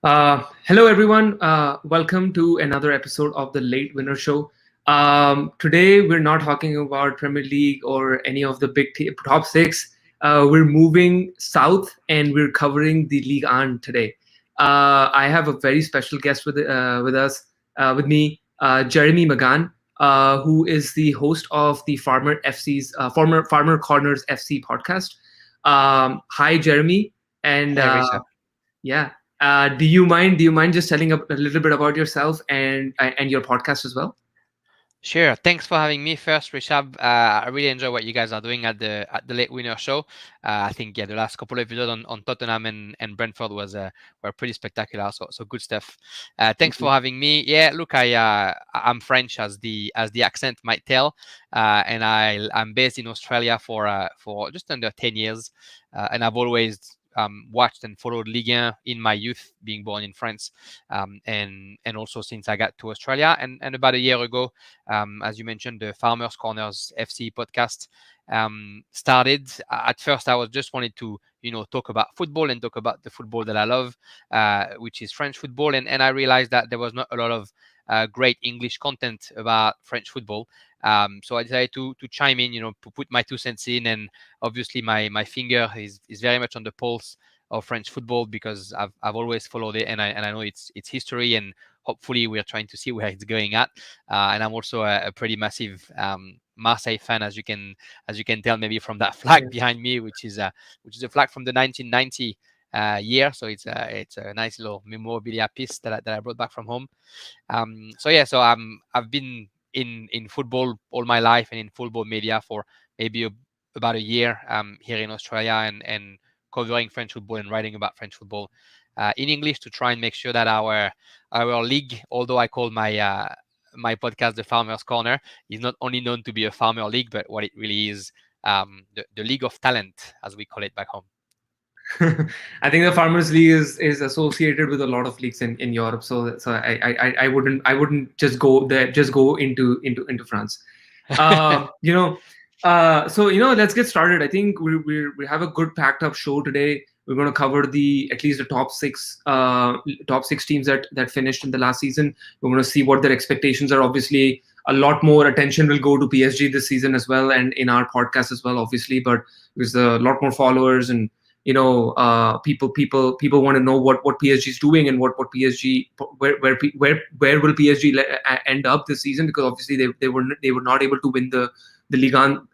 Hello, everyone. Welcome to another episode of the Late Winner Show. Today, we're not talking about Premier League or any of the top six. We're moving south and we're covering the Ligue 1 today. I have a very special guest with us, with me, Jeremy McGann, who is the host of the former Farmer Corners FC podcast. Hi, Jeremy, and Hey, Rishabh. yeah. Do you mind just telling a little bit about yourself and your podcast as well? Sure. Thanks for having me first, Rishabh. I really enjoy what you guys are doing at the Late Winner Show. I think the last couple of episodes on Tottenham and Brentford were pretty spectacular. So good stuff. Thanks for having me. Yeah, look, I'm French as the accent might tell, and I'm based in Australia for just under 10 years, and I've always watched and followed Ligue 1 in my youth, being born in France, and also since I got to Australia. And about a year ago, as you mentioned, the Farmers Corners FC podcast started. At first, I was just wanted to talk about football and talk about the football that I love, which is French football. And I realized that there was not a lot of great English content about French football. So I decided to chime in, to put my 2 cents in. And obviously, my finger is very much on the pulse of French football because I've always followed it, and I know its history, and hopefully we're trying to see where it's going at. And I'm also a pretty massive Marseille fan, as you can tell maybe from that flag behind me, which is a flag from the 1990 year. So it's a nice little memorabilia piece that I brought back from home. So I've been in football all my life and in football media for maybe about a year here in Australia, and covering French football and writing about French football in English to try and make sure that our league, although I call my podcast the Farmers Corner, is not only known to be a farmer league, but what it really is, the league of talent, as we call it back home. I think the Farmers League is associated with a lot of leagues in Europe. So I wouldn't just go into France. Uh, you know, let's get started. I think we have a good packed up show today. We're going to cover at least the top six teams that finished in the last season. We're going to see what their expectations are. Obviously, a lot more attention will go to PSG this season as well, and in our podcast as well, obviously. But there's a lot more followers, and people want to know what PSG is doing and what PSG where will PSG end up this season, because obviously they were not able to win the Ligue 1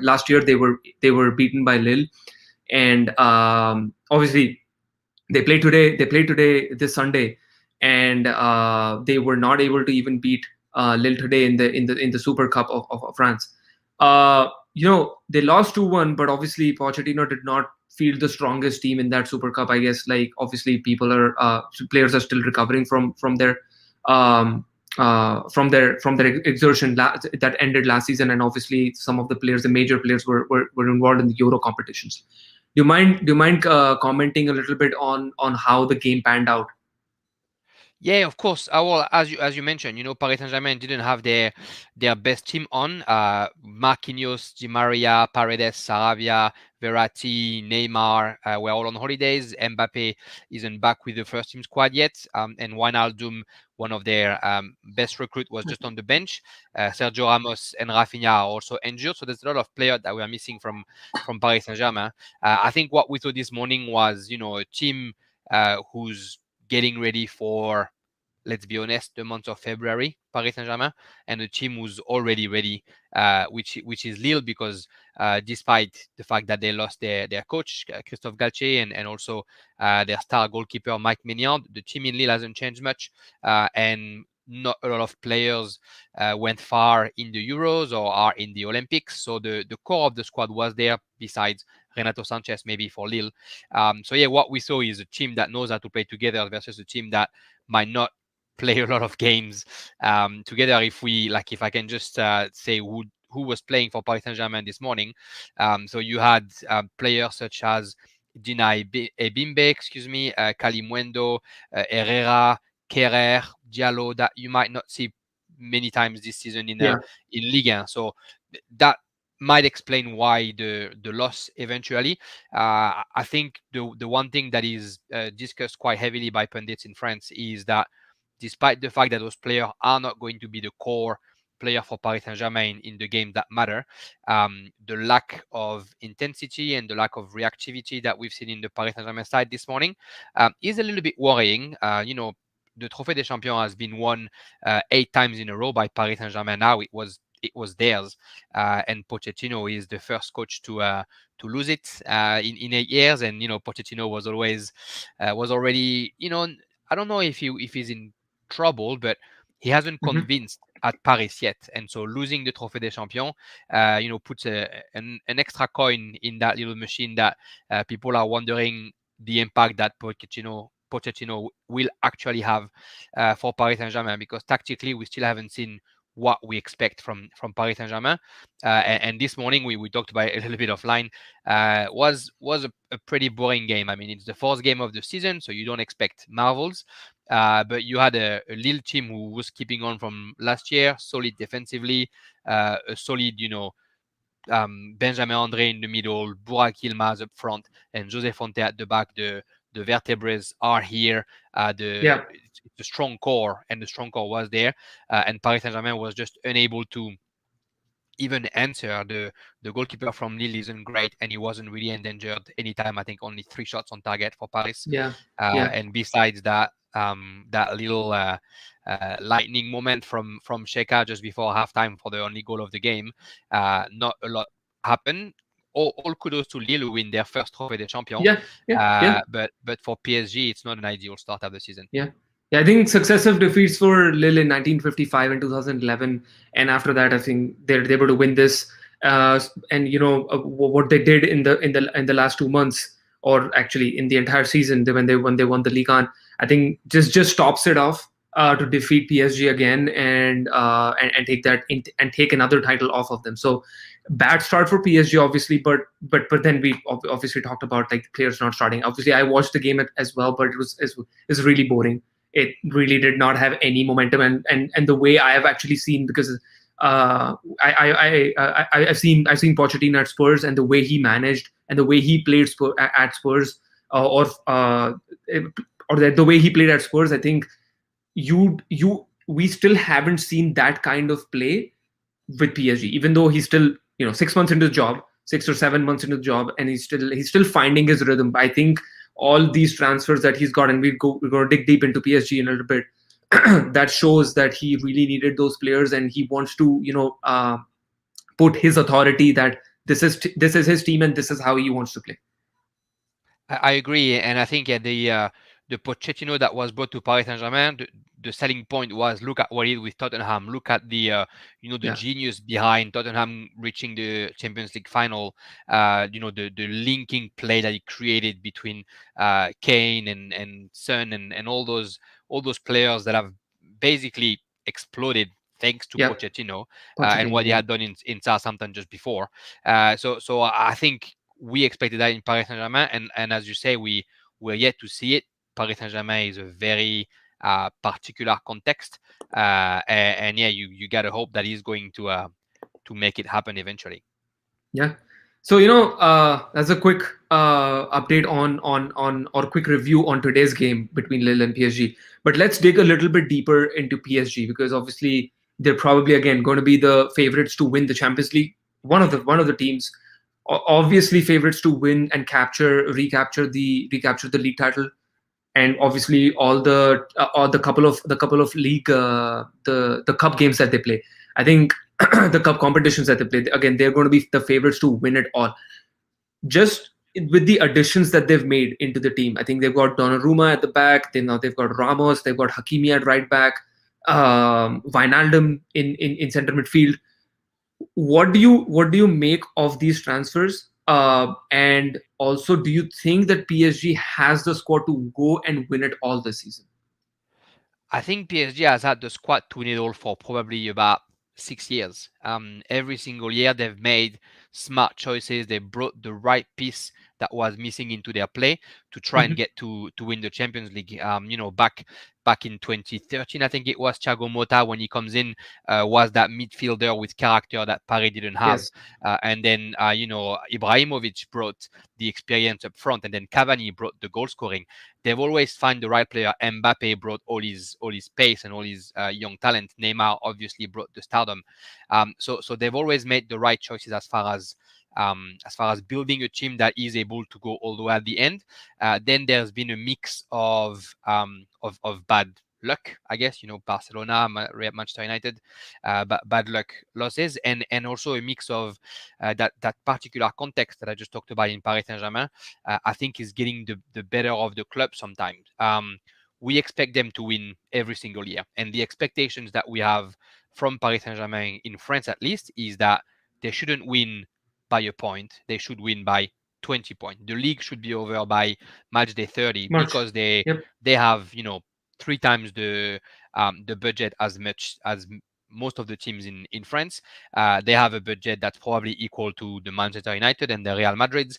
last year. They were beaten by Lille, and obviously they played today this Sunday, and they were not able to even beat Lille today in the Super Cup of France. They lost 2-1, but obviously Pochettino did not field the strongest team in that Super Cup. I guess, like, obviously players are still recovering from their exertion that ended last season, and obviously some of the major players were involved in the Euro competitions. Do you mind commenting a little bit on how the game panned out? Yeah, of course. Well, as you mentioned, Paris Saint-Germain didn't have their best team on. Marquinhos, Di Maria, Paredes, Sarabia, Verratti, Neymar were all on holidays. Mbappe isn't back with the first team squad yet, and Wijnaldum, one of their best recruit, was just on the bench. Sergio Ramos and Rafinha are also injured, so there's a lot of players that we are missing from Paris Saint-Germain. I think what we saw this morning was, a team who's getting ready for, let's be honest, the month of February, Paris Saint-Germain, and the team was already ready, which is Lille, because despite the fact that they lost their coach, Christophe Galtier, and also their star goalkeeper, Mike Maignan, the team in Lille hasn't changed much, and not a lot of players went far in the Euros or are in the Olympics. So the core of the squad was there, besides Renato Sanchez, maybe for Lille. So yeah, what we saw is a team that knows how to play together versus a team that might not play a lot of games together. If I can just say who was playing for Paris Saint-Germain this morning. So you had players such as Dina Ebimbe, Kalimuendo, Herrera, Kerrer, Diallo, that you might not see many times this season in Yeah. Ligue 1. So that might explain why the loss eventually. I think the one thing that is discussed quite heavily by pundits in France is that despite the fact that those players are not going to be the core player for Paris Saint-Germain in the game that matter, the lack of intensity and the lack of reactivity that we've seen in the Paris Saint-Germain side this morning is a little bit worrying. The Trophée des Champions has been won 8 times in a row by Paris Saint-Germain. Now it was theirs, and Pochettino is the first coach to lose it in 8 years. And Pochettino was already, I don't know if he's in trouble, but he hasn't Mhm. convinced at Paris yet. And so losing the Trophée des Champions, puts an extra coin in that little machine that people are wondering the impact that Pochettino will actually have for Paris Saint-Germain, because tactically we still haven't seen what we expect from Paris Saint-Germain. And this morning we talked about it a little bit offline. Was a pretty boring game. I mean, it's the fourth game of the season, so you don't expect marvels. But you had a Lille team who was keeping on from last year, solid defensively, a solid, Benjamin André in the middle, Burak Yilmaz up front, and José Fonte at the back. The vertebrae are here. Yeah. The strong core, and the strong core was there, and Paris Saint-Germain was just unable to even answer. The goalkeeper from Lille isn't great, and he wasn't really endangered anytime. I think only 3 shots on target for Paris. Yeah. Yeah. And besides that, that little lightning moment from Sheka just before halftime for the only goal of the game, not a lot happened. All kudos to Lille who win their first Trophée des Champions. Yeah. Yeah. Yeah. But for PSG, it's not an ideal start of the season. Yeah. Yeah, I think successive defeats for Lille in 1955 and 2011, and after that, I think they're able to win this. And what they did in the last 2 months, or actually in the entire season, when they won the Ligue 1, I think just tops it off to defeat PSG again, and take that and take another title off of them. So bad start for PSG, obviously, but then we obviously talked about like the players not starting. Obviously, I watched the game as well, but it was really boring. It really did not have any momentum, and the way I have actually seen, because I've seen Pochettino at Spurs, and the way he managed and the way he played at Spurs, or the way he played at Spurs, I think we still haven't seen that kind of play with PSG, even though he's still 6 months into the job, 6 or 7 months into the job, and he's still finding his rhythm. I think all these transfers that he's got, and we're going to dig deep into PSG in a little bit, that shows that he really needed those players, and he wants to put his authority that this is his team and this is how he wants to play. I agree, and I think the Pochettino that was brought to Paris Saint-Germain, the selling point was, look at what he did with Tottenham. Look at the genius behind Tottenham reaching the Champions League final. The linking play that he created between Kane and Son and all those players that have basically exploded thanks to Pochettino, and what he had done in Southampton just before. So I think we expected that in Paris Saint-Germain, and as you say, we're yet to see it. Paris Saint-Germain is a very particular context, and yeah, you gotta hope that he's going to make it happen eventually. Yeah. So as a quick update on or quick review on today's game between Lille and PSG, but let's dig a little bit deeper into PSG, because obviously they're probably again going to be the favorites to win the Champions League. One of the teams, obviously favorites to win and recapture the league title, and obviously all the couple of league the cup games that they play. I think the cup competitions that they play, again, they're going to be the favorites to win it all. Just with the additions that they've made into the team, I think they've got Donnarumma at the back. They've got Ramos. They've got Hakimi at right back. Wijnaldum in center midfield. What do you make of these transfers? And also, do you think that PSG has the squad to go and win it all this season? I think PSG has had the squad to win it all for probably about 6 years. Every single year they've made smart choices. They brought the right piece that was missing into their play to try and get to win the Champions League. back in 2013, I think it was, Thiago Motta, when he comes in, was that midfielder with character that Paris didn't have. Yes. And then, Ibrahimovic brought the experience up front, and then Cavani brought the goal scoring. They've always found the right player. Mbappe brought all his pace and all his young talent. Neymar obviously brought the stardom. So they've always made the right choices as far as building a team that is able to go all the way at the end. Then there's been a mix of bad luck, I guess. Barcelona, Manchester United, but bad luck losses, and also a mix of that particular context that I just talked about in Paris Saint-Germain. I think is getting the better of the club sometimes. We expect them to win every single year, and the expectations that we have from Paris Saint-Germain in France, at least, is that they shouldn't win by a point. They should win by 20 points. The league should be over by match day 30 Much. because they Yep. have 3 times the budget as much as most of the teams in France. They have a budget that's probably equal to the Manchester United and the Real Madrids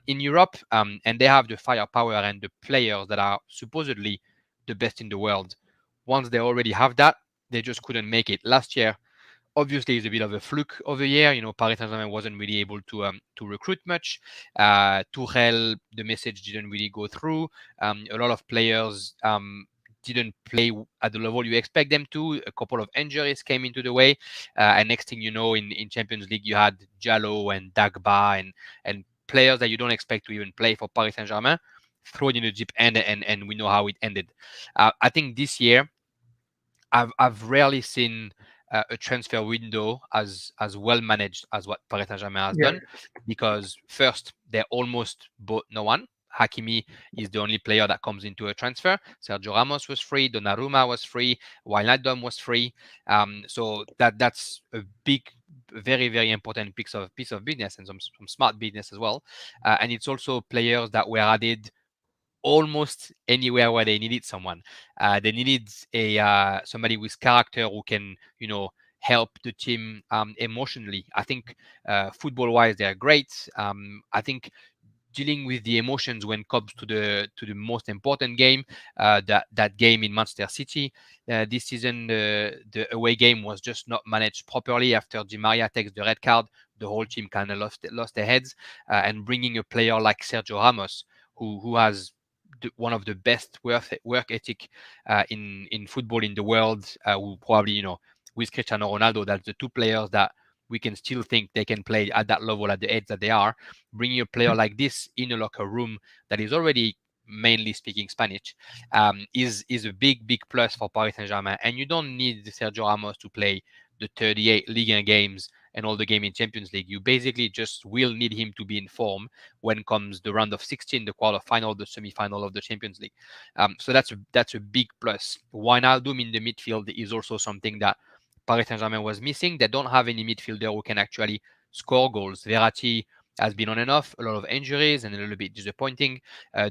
in Europe, and they have the firepower and the players that are supposedly the best in the world. Once they already have that, they just couldn't make it last year. Obviously, it's a bit of a fluke of a year. Paris Saint-Germain wasn't really able to recruit much. Tuchel, the message didn't really go through. A lot of players didn't play at the level you expect them to. A couple of injuries came into the way, and next thing you know, in Champions League, you had Diallo and Dagba and players that you don't expect to even play for Paris Saint-Germain thrown in the deep end, and we know how it ended. I think this year, I've rarely seen a transfer window as well managed as what Paris Saint-Germain has Yeah. done, because first, they almost bought no one. Hakimi is the only player that comes into a transfer. Sergio Ramos was free, Donnarumma was free, Wijnaldum was free. So that's a big, very, very important piece of business, and some smart business as well. And it's also players that were added almost anywhere where they needed someone. They needed somebody with character who can, help the team emotionally. I think football-wise, they're great. I think dealing with the emotions when it comes to the most important game, that game in Manchester City this season, the away game was just not managed properly. After Di Maria takes the red card, the whole team kind of lost their heads. And bringing a player like Sergio Ramos, who has one of the best work ethic in football in the world, who probably, with Cristiano Ronaldo, that's the two players that we can still think they can play at that level, at the age that they are. Bringing a player like this in a locker room that is already mainly speaking Spanish is a big plus for Paris Saint-Germain. And you don't need Sergio Ramos to play the 38 Ligue games and all the game in Champions League. You basically just will need him to be in form when comes the round of 16, the quarterfinal, the semi-final of the Champions League. So that's a big plus. Wijnaldum in the midfield is also something that Paris Saint-Germain was missing. They don't have any midfielder who can actually score goals. Verratti has been on and off, a lot of injuries and a little bit disappointing.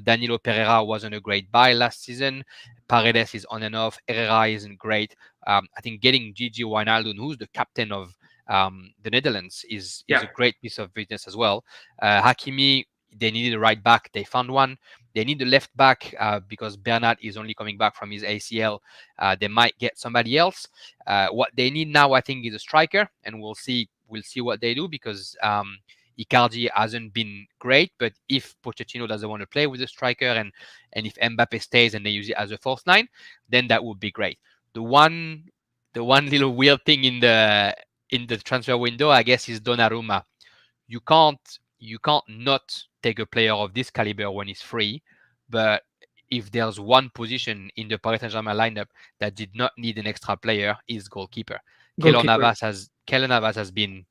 Danilo Pereira wasn't a great buy last season. Paredes is on and off. Herrera isn't great. I think getting Gigi Wijnaldum, who's the captain of the Netherlands, is a great piece of business as well. Hakimi, they needed a right back. They found one. They need a left back because Bernat is only coming back from his ACL. They might get somebody else. What they need now, I think, is a striker, and we'll see what they do, because Icardi hasn't been great. But if Pochettino doesn't want to play with a striker, and if Mbappe stays and they use it as a false nine, then that would be great. The one little weird thing in the transfer window, I guess, is Donnarumma. You can't not take a player of this caliber when he's free. But if there's one position in the Paris Saint-Germain lineup that did not need an extra player, is goalkeeper. Keylor Navas has been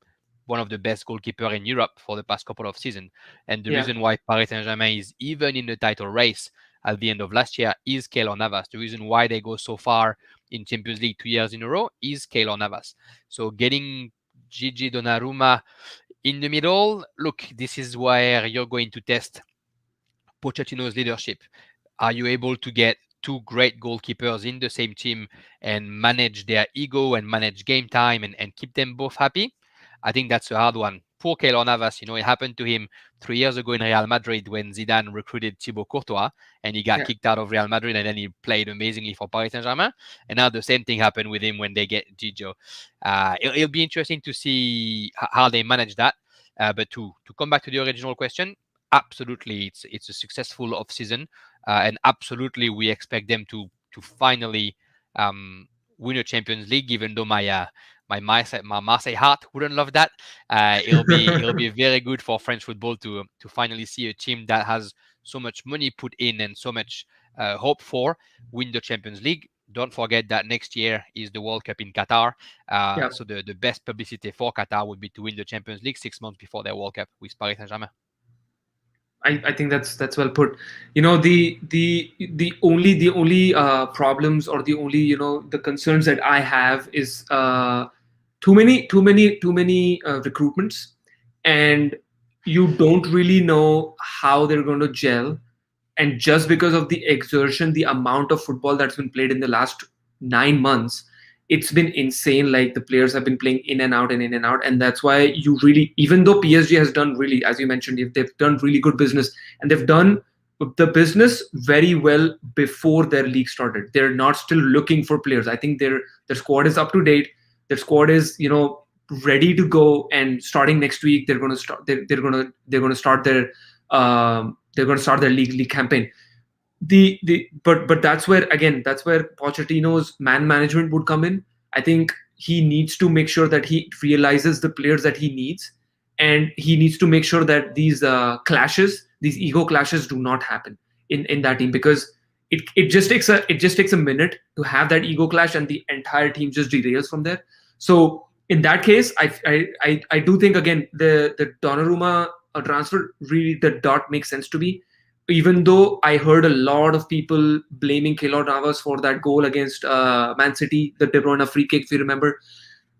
one of the best goalkeeper in Europe for the past couple of seasons. And the reason why Paris Saint-Germain is even in the title race at the end of last year is Keylor Navas. The reason why they go so far in Champions League 2 years in a row is Keylor Navas. So getting Gigi Donnarumma in the middle, look, this is where you're going to test Pochettino's leadership. Are you able to get two great goalkeepers in the same team and manage their ego and manage game time and keep them both happy? I think that's a hard one poor Keylor Navas, it happened to him 3 years ago in Real Madrid when Zidane recruited Thibaut Courtois and he got Yeah. kicked out of Real Madrid, and then he played amazingly for Paris Saint-Germain. And now the same thing happened with him when they get Gigio. It'll be interesting to see how they manage that. But to come back to the original question, absolutely, it's a successful off season, and absolutely we expect them to finally win a Champions League. Even though my Marseille heart wouldn't love that. It'll be very good for French football to finally see a team that has so much money put in and so much hope for win the Champions League. Don't forget that next year is the World Cup in Qatar. Yeah. So the best publicity for Qatar would be to win the Champions League 6 months before their World Cup with Paris Saint-Germain. I think that's well put. The only problems, or the only the concerns that I have is too many recruitments, and you don't really know how they're going to gel. And just because of the exertion, the amount of football that's been played in the last 9 months, it's been insane. Like, the players have been playing in and out and in and out, and that's why you really, even though PSG has done really, as you mentioned, if they've done really good business, and they've done the business very well before their league started. They're not still looking for players. I think their squad is up to date. Their squad is ready to go, and starting next week they're going to start. They're going to start their league campaign. But that's where Pochettino's man management would come in. I think he needs to make sure that he realizes the players that he needs, and he needs to make sure that these ego clashes, do not happen in that team, because it just takes a minute to have that ego clash, and the entire team just derails from there. So in that case, I do think, again, the Donnarumma transfer, really, the dot makes sense to me, even though I heard a lot of people blaming Keylor Navas for that goal against Man City, the De Bruyne free kick, if you remember.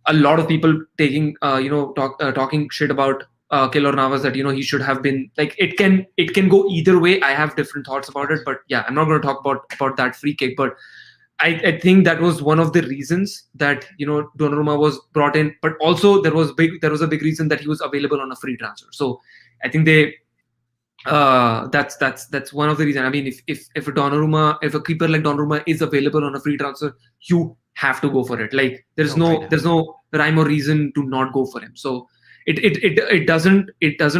A lot of people talking shit about Keylor Navas, that he should have been, like, it can go either way. I have different thoughts about it, but yeah, I'm not going to talk about that free kick. But I think that was one of the reasons that Donnarumma was brought in, but also there was a big reason that he was available on a free transfer. So I think that's one of the reasons. I mean, if a keeper like Donnarumma is available on a free transfer, you have to go for it. Like, there's no rhyme or reason to not go for him. So it doesn't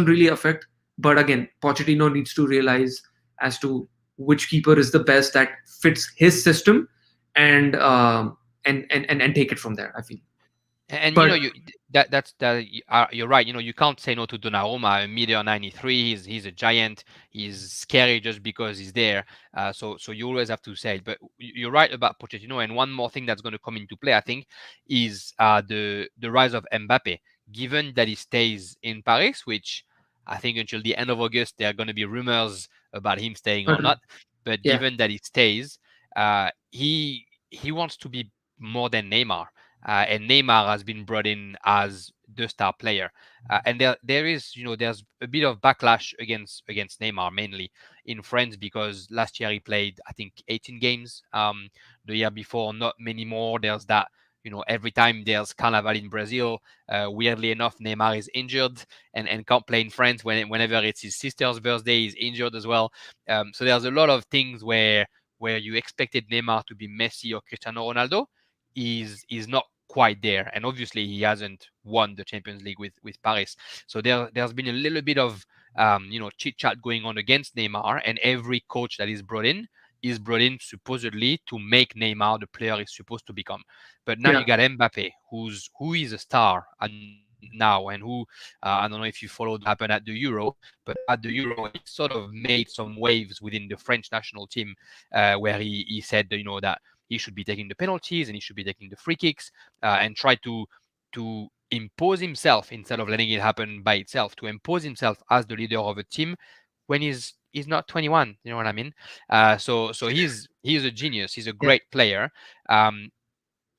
really affect. But again, Pochettino needs to realize as to which keeper is the best that fits his system, and take it from there, I feel. And But you're right. You can't say no to Donnarumma, a meter 93. He's a giant. He's scary just because he's there. So you always have to say it. But you're right about Pochettino. And one more thing that's going to come into play, I think, is the rise of Mbappe. Given that he stays in Paris, which I think until the end of August there are going to be rumors about him staying or not. But yeah, given that he stays, he wants to be more than Neymar. And Neymar has been brought in as the star player, and there's a bit of backlash against Neymar, mainly in France, because last year he played, I think, 18 games. The year before, not many more. There's that. Every time there's Carnival in Brazil, weirdly enough, Neymar is injured and can't play in France. Whenever it's his sister's birthday, he's injured as well. So there's a lot of things where you expected Neymar to be Messi or Cristiano Ronaldo. Is not quite there, and obviously he hasn't won the Champions League with Paris. So there's been a little bit of chit chat going on against Neymar, and every coach that is brought in supposedly to make Neymar the player he's supposed to become. But now yeah, you got Mbappe, who is a star now, and who I don't know if you followed what happened at the Euro, but at the Euro he sort of made some waves within the French national team, where he said that he should be taking the penalties and he should be taking the free kicks, and try to impose himself instead of letting it happen by itself. To impose himself as the leader of a team when he's not 21. You know what I mean? So he's a genius. He's a yeah, great player.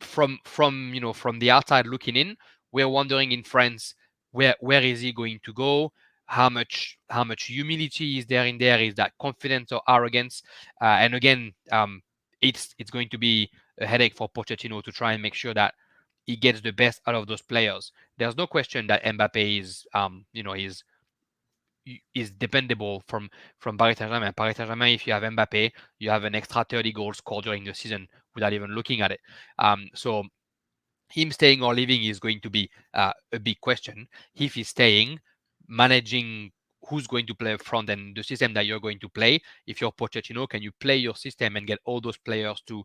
From the outside looking in, we're wondering in France, where is he going to go? How much humility is there in there? Is that confidence or arrogance? And again, it's going to be a headache for Pochettino to try and make sure that he gets the best out of those players. There's no question that Mbappe is dependable from Paris Saint-Germain. Paris Saint-Germain, if you have Mbappe, you have an extra 30 goals scored during the season without even looking at it. So him staying or leaving is going to be a big question. If he's staying, managing who's going to play up front and the system that you're going to play. If you're Pochettino, can you play your system and get all those players to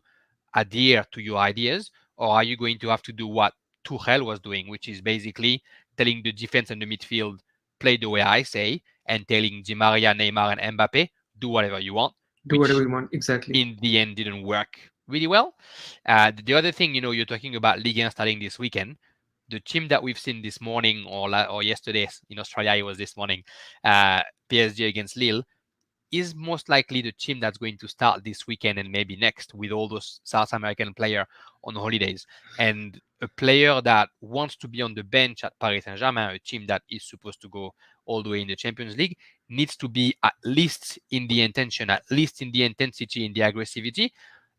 adhere to your ideas, or are you going to have to do what Tuchel was doing, which is basically telling the defense and the midfield, play the way I say, and telling Di Maria, Neymar, and Mbappe, do whatever you want, Do whatever which you want. Exactly. in the end didn't work really well. The other thing, you're talking about Ligue 1 starting this weekend. The team that we've seen this morning or yesterday in Australia, it was this morning, PSG against Lille, is most likely the team that's going to start this weekend and maybe next with all those South American players on holidays. And a player that wants to be on the bench at Paris Saint-Germain, a team that is supposed to go all the way in the Champions League, needs to be at least in the intention, at least in the intensity, in the aggressivity,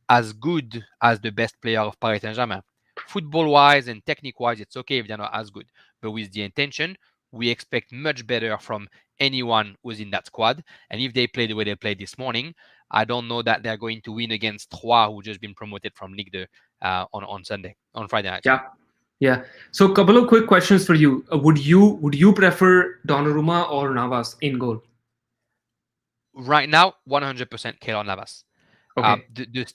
as good as the best player of Paris Saint-Germain. Football-wise and technique-wise, it's okay if they're not as good. But with the intention, we expect much better from anyone who's in that squad. And if they play the way they played this morning, I don't know that they're going to win against Troyes, who just been promoted from Ligue 2 on Friday night. Yeah. So a couple of quick questions for you. Would you prefer Donnarumma or Navas in goal? Right now, 100% Keylor Navas. Okay.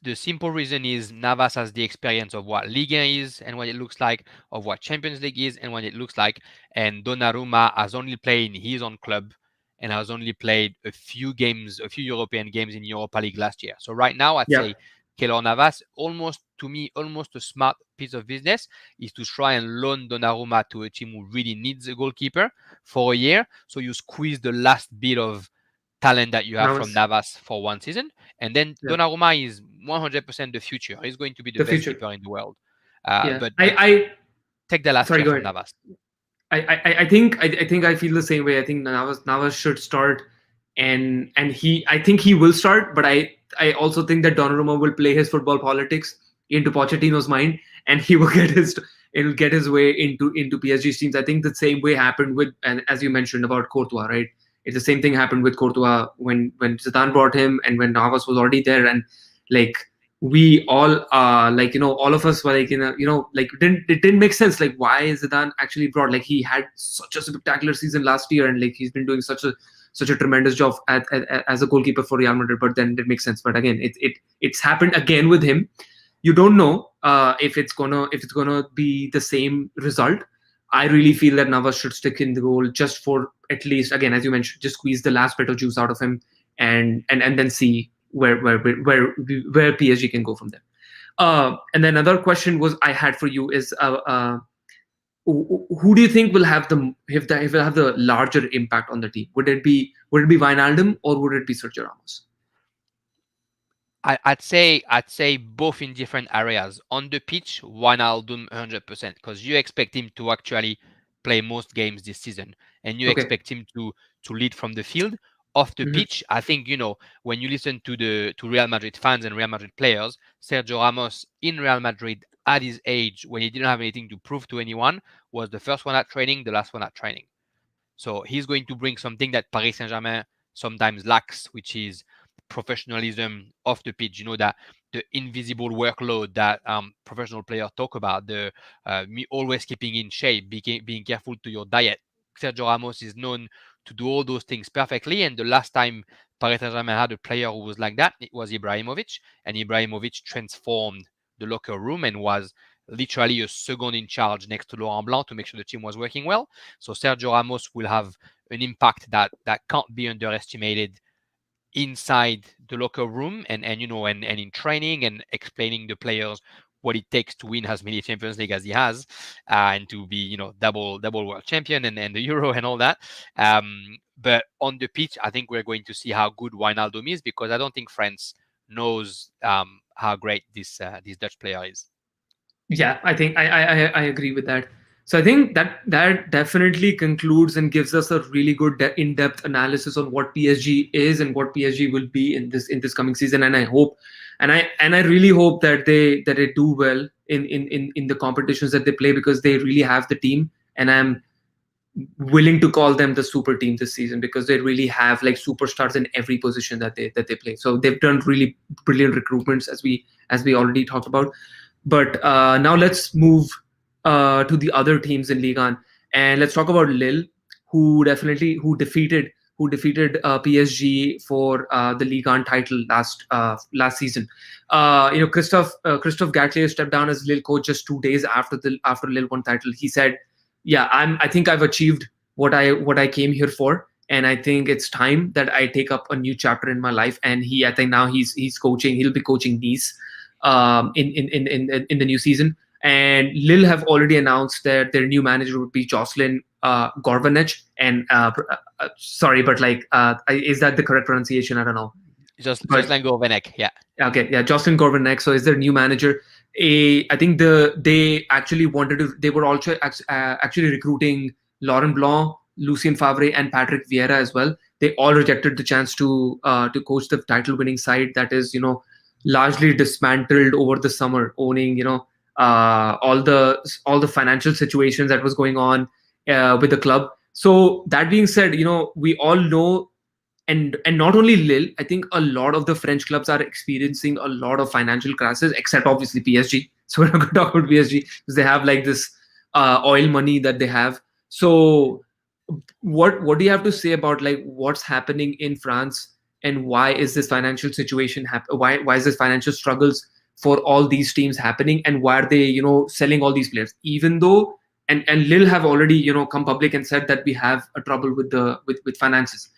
The simple reason is Navas has the experience of what Ligue 1 is and what it looks like, of what Champions League is and what it looks like. And Donnarumma has only played in his own club and has only played a few European games in Europa League last year. So right now, I'd say Keylor Navas, almost a smart piece of business is to try and loan Donnarumma to a team who really needs a goalkeeper for a year. So you squeeze the last bit of talent that you have from Navas for one season. And then Donnarumma is 100% the future. He's going to be the best keeper in the world. But I take the last year from Navas. I think I feel the same way. I think Navas should start, and I think he will start. But I also think that Donnarumma will play his football politics into Pochettino's mind, and he will get his way into PSG's teams. I think the same way happened with, and as you mentioned about Courtois, right? It's the same thing happened with Courtois when Zidane brought him and when Navas was already there, and like we all all of us were like it didn't make sense, like why Zidane actually brought, like he had such a spectacular season last year and like he's been doing such a tremendous job as a goalkeeper for Real Madrid, but then it makes sense. But again, it's happened again with him. You don't know if it's gonna be the same result. I really feel that Navas should stick in the goal just for, at least, again, as you mentioned, just squeeze the last bit of juice out of him and then see where PSG can go from there. And then another question I had for you is who do you think will have the larger impact on the team? Would it be Wijnaldum or would it be Sergio Ramos? I'd say both in different areas. On the pitch, Wijnaldum 100%, because you expect him to actually play most games this season, and you expect him to lead from the field. Off the pitch, I think when you listen to Real Madrid fans and Real Madrid players, Sergio Ramos in Real Madrid at his age, when he didn't have anything to prove to anyone, was the first one at training, the last one at training. So he's going to bring something that Paris Saint-Germain sometimes lacks, which is professionalism off the pitch. That the invisible workload that professional players talk about, the me always keeping in shape, being careful to your diet. Sergio Ramos is known to do all those things perfectly, and the last time Paris Saint-Germain had a player who was like that, it was Ibrahimovic, and Ibrahimovic transformed the locker room and was literally a second in charge next to Laurent Blanc to make sure the team was working well. So Sergio Ramos will have an impact that can't be underestimated inside the locker room and in training and explaining the players what it takes to win as many Champions League as he has, and to be double world champion and the Euro and all that. But on the pitch, I think we're going to see how good Wijnaldum is, because I don't think France knows how great this Dutch player is. Yeah, I think I agree with that. So I think that definitely concludes and gives us a really good in-depth analysis on what PSG is and what PSG will be in this coming season. And I hope And I really hope that they do well in the competitions that they play, because they really have the team, and I'm willing to call them the super team this season, because they really have like superstars in every position that they play. So they've done really brilliant recruitments, as we already talked about. But now let's move to the other teams in Ligue 1, and let's talk about Lille, who defeated PSG for the Ligue 1 title last season. Christophe Gatlier stepped down as Lille coach just 2 days after Lille won title. He said, "Yeah, I think I've achieved what I came here for, and I think it's time that I take up a new chapter in my life." And I think now he's coaching. He'll be coaching Nice in the new season. And Lille have already announced that their new manager would be Jocelyn Gourvennec. And sorry, but is that the correct pronunciation? I don't know. But Jocelyn Gourvennec, yeah. okay, yeah, Jocelyn Gourvennec. So is their new manager. I think they actually wanted to. They were also actually recruiting Laurent Blanc, Lucien Favre, and Patrick Vieira as well. They all rejected the chance to coach the title-winning side that is, largely dismantled over the summer, owning, all the financial situations that was going on with the club. So that being said, we all know, and not only Lille, I think a lot of the French clubs are experiencing a lot of financial crisis, except obviously PSG. So we're not going to talk about PSG because they have like this oil money that they have. So what do you have to say about like what's happening in France, and why is this financial situation why is this financial struggles for all these teams happening, and why are they selling all these players, even though and Lille have already come public and said that we have a trouble with finances.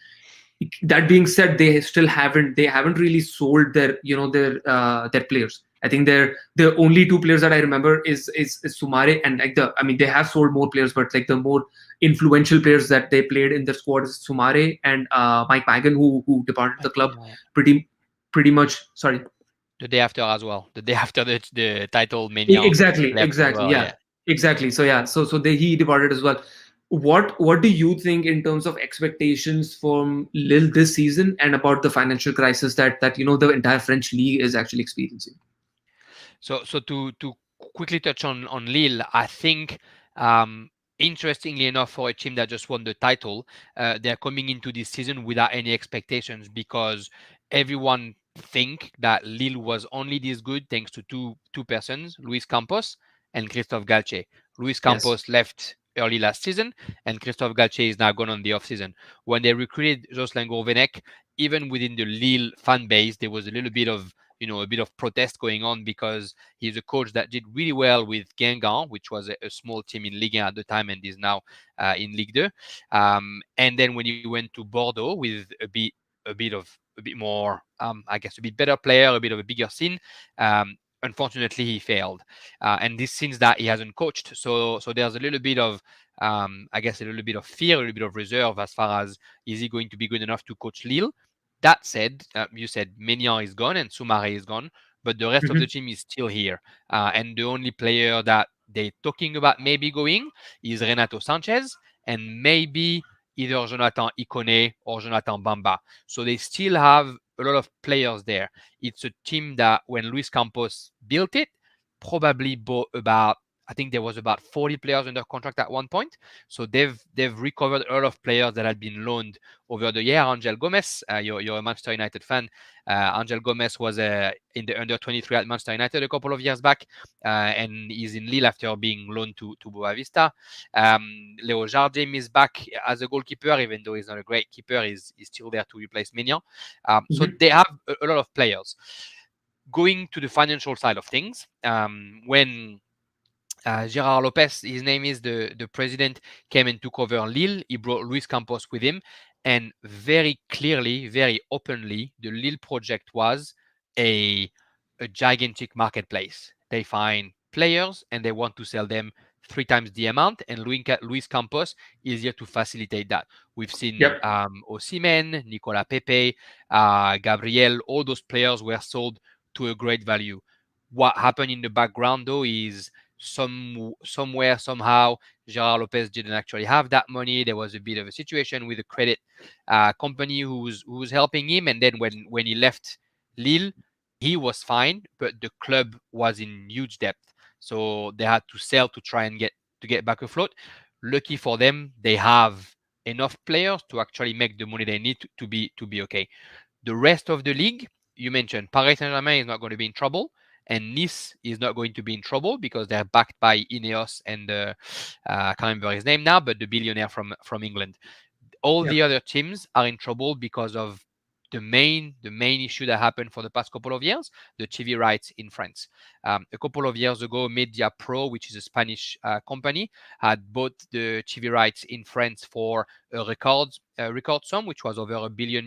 That being said, they haven't really sold their players. I think the only two players that I remember is Sumare, and they have sold more players, but like the more influential players that they played in their squad is Sumare and Mike Magan, who departed the club Yeah. pretty much. Sorry. The day after as well. The day after the title, Maignan Exactly, left as exactly. well. Yeah, Yeah. exactly. So yeah, he departed as well. What do you think in terms of expectations from Lille this season, and about the financial crisis that the entire French league is actually experiencing? So to quickly touch on Lille, I think interestingly enough, for a team that just won the title, they're coming into this season without any expectations, because everyone think that Lille was only this good thanks to two persons, Luis Campos and Christophe Galtier. Luis Yes. Campos left early last season, and Christophe Galtier is now gone on the off season. When they recruited Jocelyn Gourvennec, even within the Lille fan base, there was a little bit of a bit of protest going on, because he's a coach that did really well with Guingamp, which was a small team in Ligue 1 at the time and is now in Ligue 2. And then when he went to Bordeaux with a bit more, I guess, a bit better player, a bit of a bigger scene. Unfortunately, he failed, and this seems that he hasn't coached. So there's a little bit of, I guess, a little bit of fear, a little bit of reserve as far as is he going to be good enough to coach Lille. That said, you said Maignan is gone and Soumaré is gone, but the rest of the Hmm. team is still here. And the only player that they're talking about maybe going is Renato Sanchez, and maybe either Jonathan Ikone or Jonathan Bamba. So they still have a lot of players there. It's a team that when Luis Campos built it, probably bought about, I think there was about 40 players under contract at one point. So they've recovered a lot of players that had been loaned over the year. Angel Gomez, you're a Manchester United fan. Angel Gomez was in the under 23 at Manchester United a couple of years back, and he's in Lille after being loaned to Boavista. Leo Jardim is back as a goalkeeper, even though he's not a great keeper. He's still there to replace Maignan. So Hmm. they have a lot of players. Going to the financial side of things, when Gerard Lopez, his name is the president, came and took over Lille. He brought Luis Campos with him, and very clearly, very openly, the Lille project was a a gigantic marketplace. They find players and they want to sell them three times the amount, and Luis Campos is here to facilitate that. We've seen Yep. Osimhen, Nicolas Pepe, Gabriel. All those players were sold to a great value. What happened in the background, though, is somewhere somehow Gerard Lopez didn't actually have that money. There was a bit of a situation with a credit company who was helping him, and then when he left Lille, he was fine, but the club was in huge debt, so they had to sell to try and get back afloat. Lucky for them, they have enough players to actually make the money they need to be okay. The rest of the league, you mentioned Paris Saint-Germain is not going to be in trouble, and Nice is not going to be in trouble because they're backed by Ineos and I can't remember his name now, but the billionaire from England. All Yeah. the other teams are in trouble because of the main issue that happened for the past couple of years, the TV rights in France. A couple of years ago, Media Pro, which is a Spanish company, had bought the TV rights in France for a record sum, which was over €1 billion,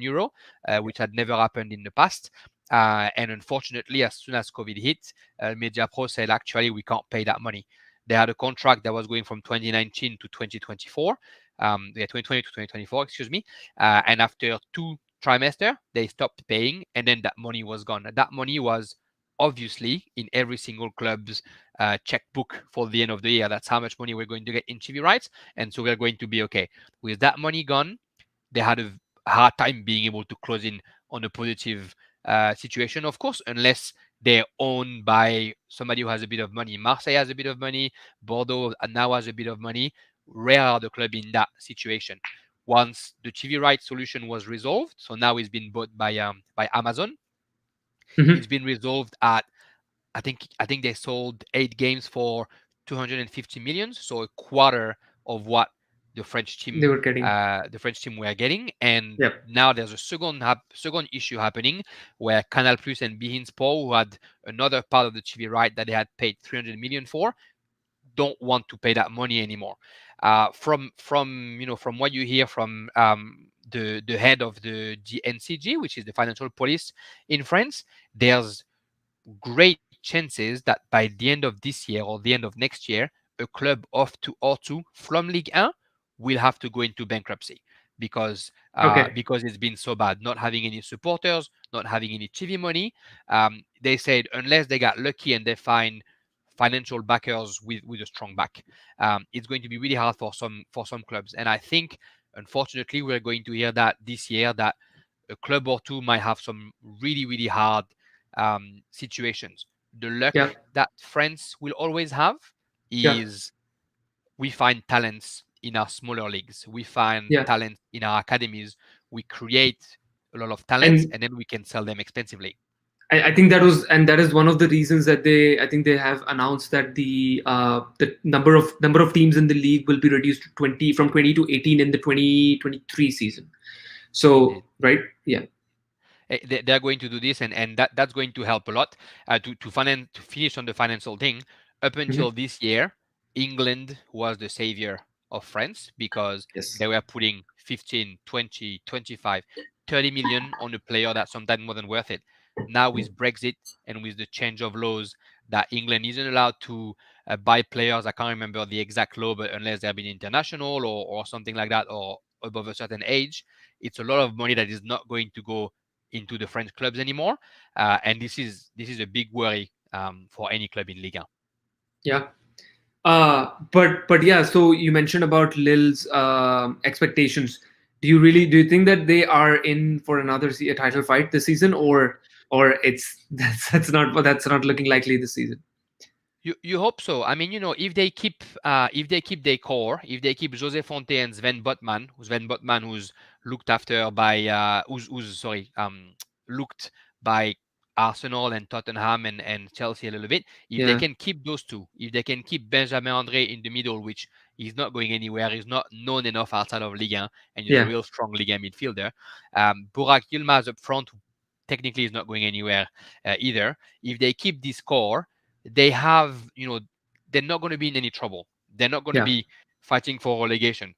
which had never happened in the past. And unfortunately, as soon as COVID hit, Media Pro said, actually, we can't pay that money. They had a contract that was going from 2019 to 2024. 2020 to 2024, excuse me. And after 2 trimester, they stopped paying, and then that money was gone. That money was obviously in every single club's checkbook for the end of the year. That's how much money we're going to get in TV rights, and so we're going to be okay. With that money gone, they had a hard time being able to close in on a positive situation, of course, unless they're owned by somebody who has a bit of money. Marseille has a bit of money. Bordeaux now has a bit of money. Rare are the club in that situation. Once the TV rights solution was resolved, so now it's been bought by Amazon. Hmm. It's been resolved at I think they sold 8 games for 250 million, so a quarter of what the French team They were getting. were getting. And Yep. now there's a second issue happening where Canal Plus and beIN Sport, who had another part of the TV right that they had paid 300 million for, don't want to pay that money anymore. From what you hear from the head of the NCG, which is the financial police in France, there's great chances that by the end of this year or the end of next year, a club of two from Ligue 1 will have to go into bankruptcy because Okay. it's been so bad, not having any supporters, not having any TV money. They said unless they got lucky and they find financial backers with a strong back, it's going to be really hard for some clubs. And I think, unfortunately, we're going to hear that this year that a club or two might have some really, really hard situations. The luck Yeah. that France will always have Yeah. is we find talents in our smaller leagues, we find Yeah. talent in our academies, we create a lot of talents, And and then we can sell them expensively. I think that is one of the reasons that I think they have announced that the number of teams in the league will be reduced to 20 from 20 to 18 in the 2023 season. Indeed. So right, yeah. They're going to do this, and that's going to help a lot to finish on the financial thing. Up Hmm. until this year, England was the savior of France because Yes. they were putting 15, 20, 25, 30 million on a player that sometimes wasn't worth it. Now with Brexit and with the change of laws that England isn't allowed to buy players, I can't remember the exact law, but unless they've been international or something like that, or above a certain age, it's a lot of money that is not going to go into the French clubs anymore, and this is a big worry for any club in Ligue 1. Yeah. But yeah. So you mentioned about Lille's expectations. Do you think that they are in for another a title fight this season, or it's that's not looking likely this season? You hope so. I mean, if they keep their core, if they keep Jose Fonte and Sven Botman, who's looked after by who's sorry looked by Arsenal and Tottenham and Chelsea a little bit. If they Yeah. can keep those two, if they can keep Benjamin Andre in the middle, which is not going anywhere, he's not known enough outside of Ligue 1, and he's a Yeah. real strong Ligue 1 midfielder. Burak Yilmaz up front, who technically is not going anywhere either. If they keep this core, they have, they're not going to be in any trouble. They're not going to Yeah. be fighting for relegation.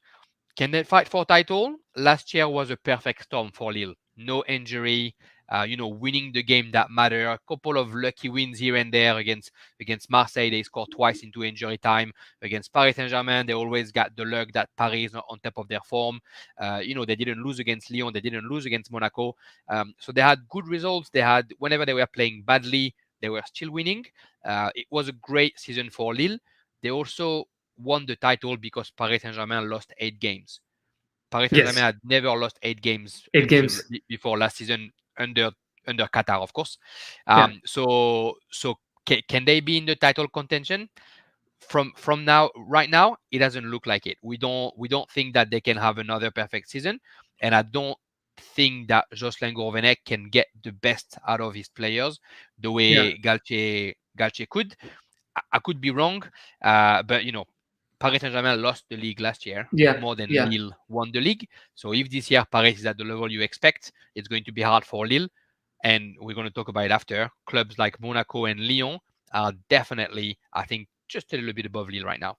Can they fight for title? Last year was a perfect storm for Lille. No injury, winning the game that matter. A couple of lucky wins here and there against Marseille. They scored twice into injury time. Against Paris Saint-Germain, they always got the luck that Paris is not on top of their form. They didn't lose against Lyon. They didn't lose against Monaco. So they had good results. Whenever they were playing badly, they were still winning. It was a great season for Lille. They also won the title because Paris Saint-Germain lost 8 games. Paris Saint-Germain Yes. had never lost 8 games Eight until games. before last season under under Qatar, of course. Yeah. So can they be in the title contention? From now, right now, it doesn't look like it. We don't think that they can have another perfect season, and I don't think that Jocelyn Gourvennec can get the best out of his players the Yeah. way Galtier could. I could be wrong, but Paris Saint-Germain lost the league last year Yeah. more than Yeah. Lille won the league. So if this year Paris is at the level you expect, it's going to be hard for Lille. And we're going to talk about it after. Clubs like Monaco and Lyon are definitely, I think, just a little bit above Lille right now.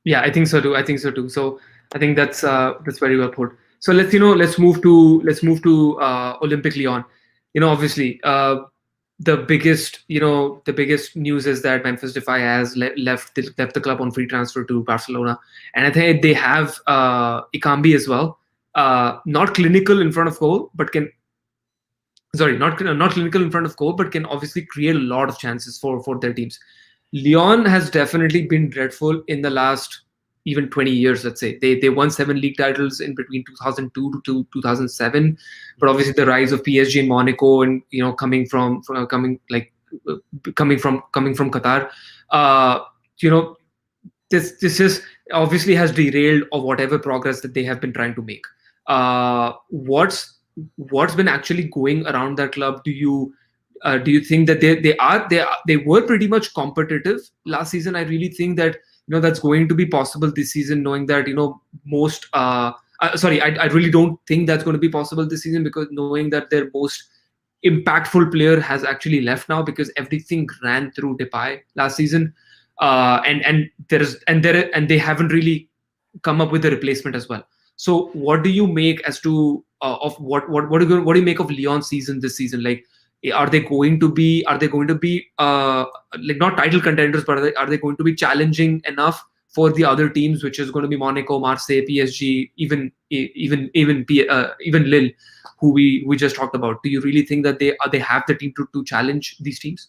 Yeah, I think so too. I think so too. So I think that's very well put. So let's move to Olympique Lyon. Obviously, the biggest news is that Memphis Depay has left the club on free transfer to Barcelona, and I think they have Ikambi as well. Not clinical in front of goal, but can sorry, not clinical in front of goal, but can obviously create a lot of chances for their teams. Lyon has definitely been dreadful in the last even 20 years. Let's say they won 7 league titles in between 2002 to 2007, but obviously the rise of PSG and Monaco, and coming from Qatar, uh, you know this is obviously has derailed of whatever progress that they have been trying to make. What's been actually going around that club? Do you think that they were pretty much competitive last season? I really think that that's going to be possible this season, knowing that most sorry, I really don't think that's going to be possible this season, because knowing that their most impactful player has actually left now, because everything ran through Depay last season. And they haven't really come up with a replacement as well. So what do you make as to of what do you make of Lyon's season this season? Like, are they going to be like, not title contenders, but are they going to be challenging enough for the other teams, which is going to be Monaco, Marseille, PSG, even Lille, who we just talked about? Do you really think that they have the team to challenge these teams?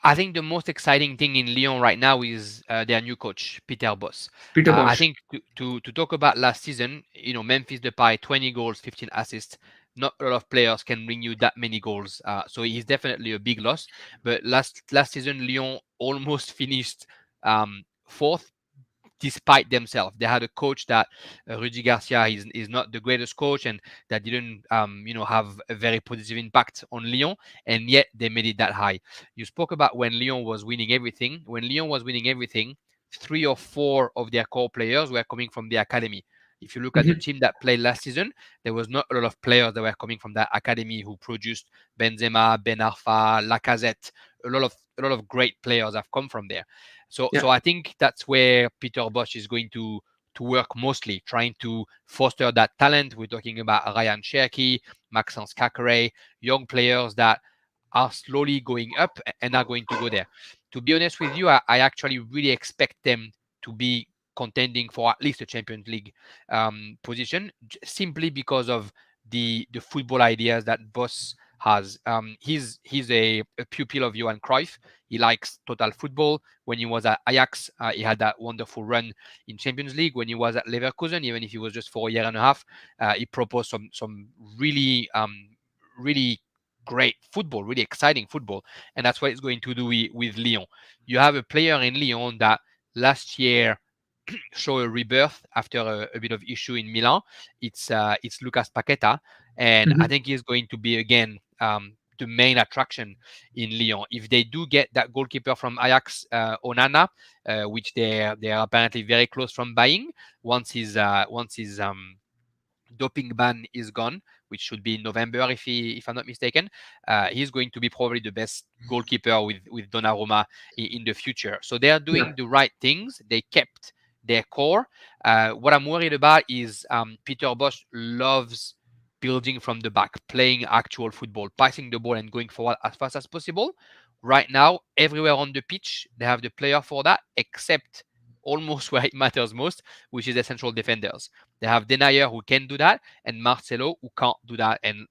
I think the most exciting thing in Lyon right now is their new coach, Peter Bosz. Peter I Bosch. think to talk about last season, Memphis Depay, 20 goals, 15 assists. Not a lot of players can bring you that many goals. So he's definitely a big loss. But last season, Lyon almost finished fourth despite themselves. They had a coach that Rudy Garcia is not the greatest coach, and that didn't have a very positive impact on Lyon, and yet they made it that high. You spoke about when Lyon was winning everything. When Lyon was winning everything, 3 or 4 of their core players were coming from the academy. If you look at the Mhm. team that played last season, there was not a lot of players that were coming from that academy who produced Benzema, Ben Arfa, Lacazette. A lot of great players have come from there. So Yeah. so I think that's where Peter Bosz is going to work mostly, trying to foster that talent. We're talking about Ryan Cherky, Maxence Kakere, young players that are slowly going up and are going to go there. To be honest with you, I actually really expect them to be contending for at least a Champions League position, simply because of the football ideas that Bosz has. He's a pupil of Johan Cruyff. He likes total football. When he was at Ajax, he had that wonderful run in Champions League. When he was at Leverkusen, even if he was just for a year and a half, he proposed some really great football, really exciting football, and that's what it's going to do with Lyon. You have a player in Lyon that last year show a rebirth after a bit of issue in Milan. It's Lucas Paqueta, and I Mhm. think he's going to be again the main attraction in Lyon. If they do get that goalkeeper from Ajax, Onana, which they are apparently very close from buying, once his doping ban is gone, which should be in November, if I'm not mistaken. He's going to be probably the best goalkeeper with Donnarumma in the future. So they are Yeah. doing the right things. They kept their core. What I'm worried about is Peter Bosz loves building from the back, playing actual football, passing the ball and going forward as fast as possible. Right now, everywhere on the pitch, they have the player for that, except almost where it matters most, which is the central defenders. They have Denayer who can do that, and Marcelo who can't do that and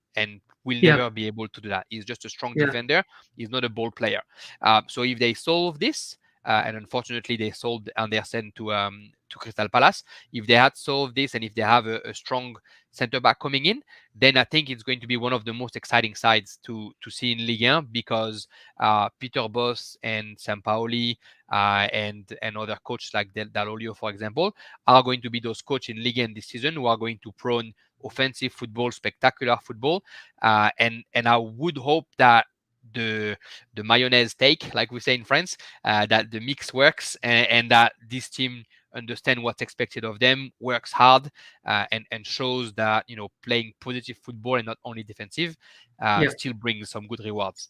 will Yeah. never be able to do that. He's just a strong Yeah. defender. He's not a ball player. So if they solve this, and unfortunately they sold Andersen to Crystal Palace. If they had solved this and if they have a strong centre back coming in, then I think it's going to be one of the most exciting sides to see in Ligue 1 because Peter Bosz and Sampaoli and other coaches like Dall'Olio, for example, are going to be those coaches in Ligue 1 this season who are going to prone offensive football, spectacular football, and I would hope that the mayonnaise take, like we say in France, that the mix works and that this team understand what's expected of them, works hard, and shows that playing positive football and not only defensive Yeah. still brings some good rewards.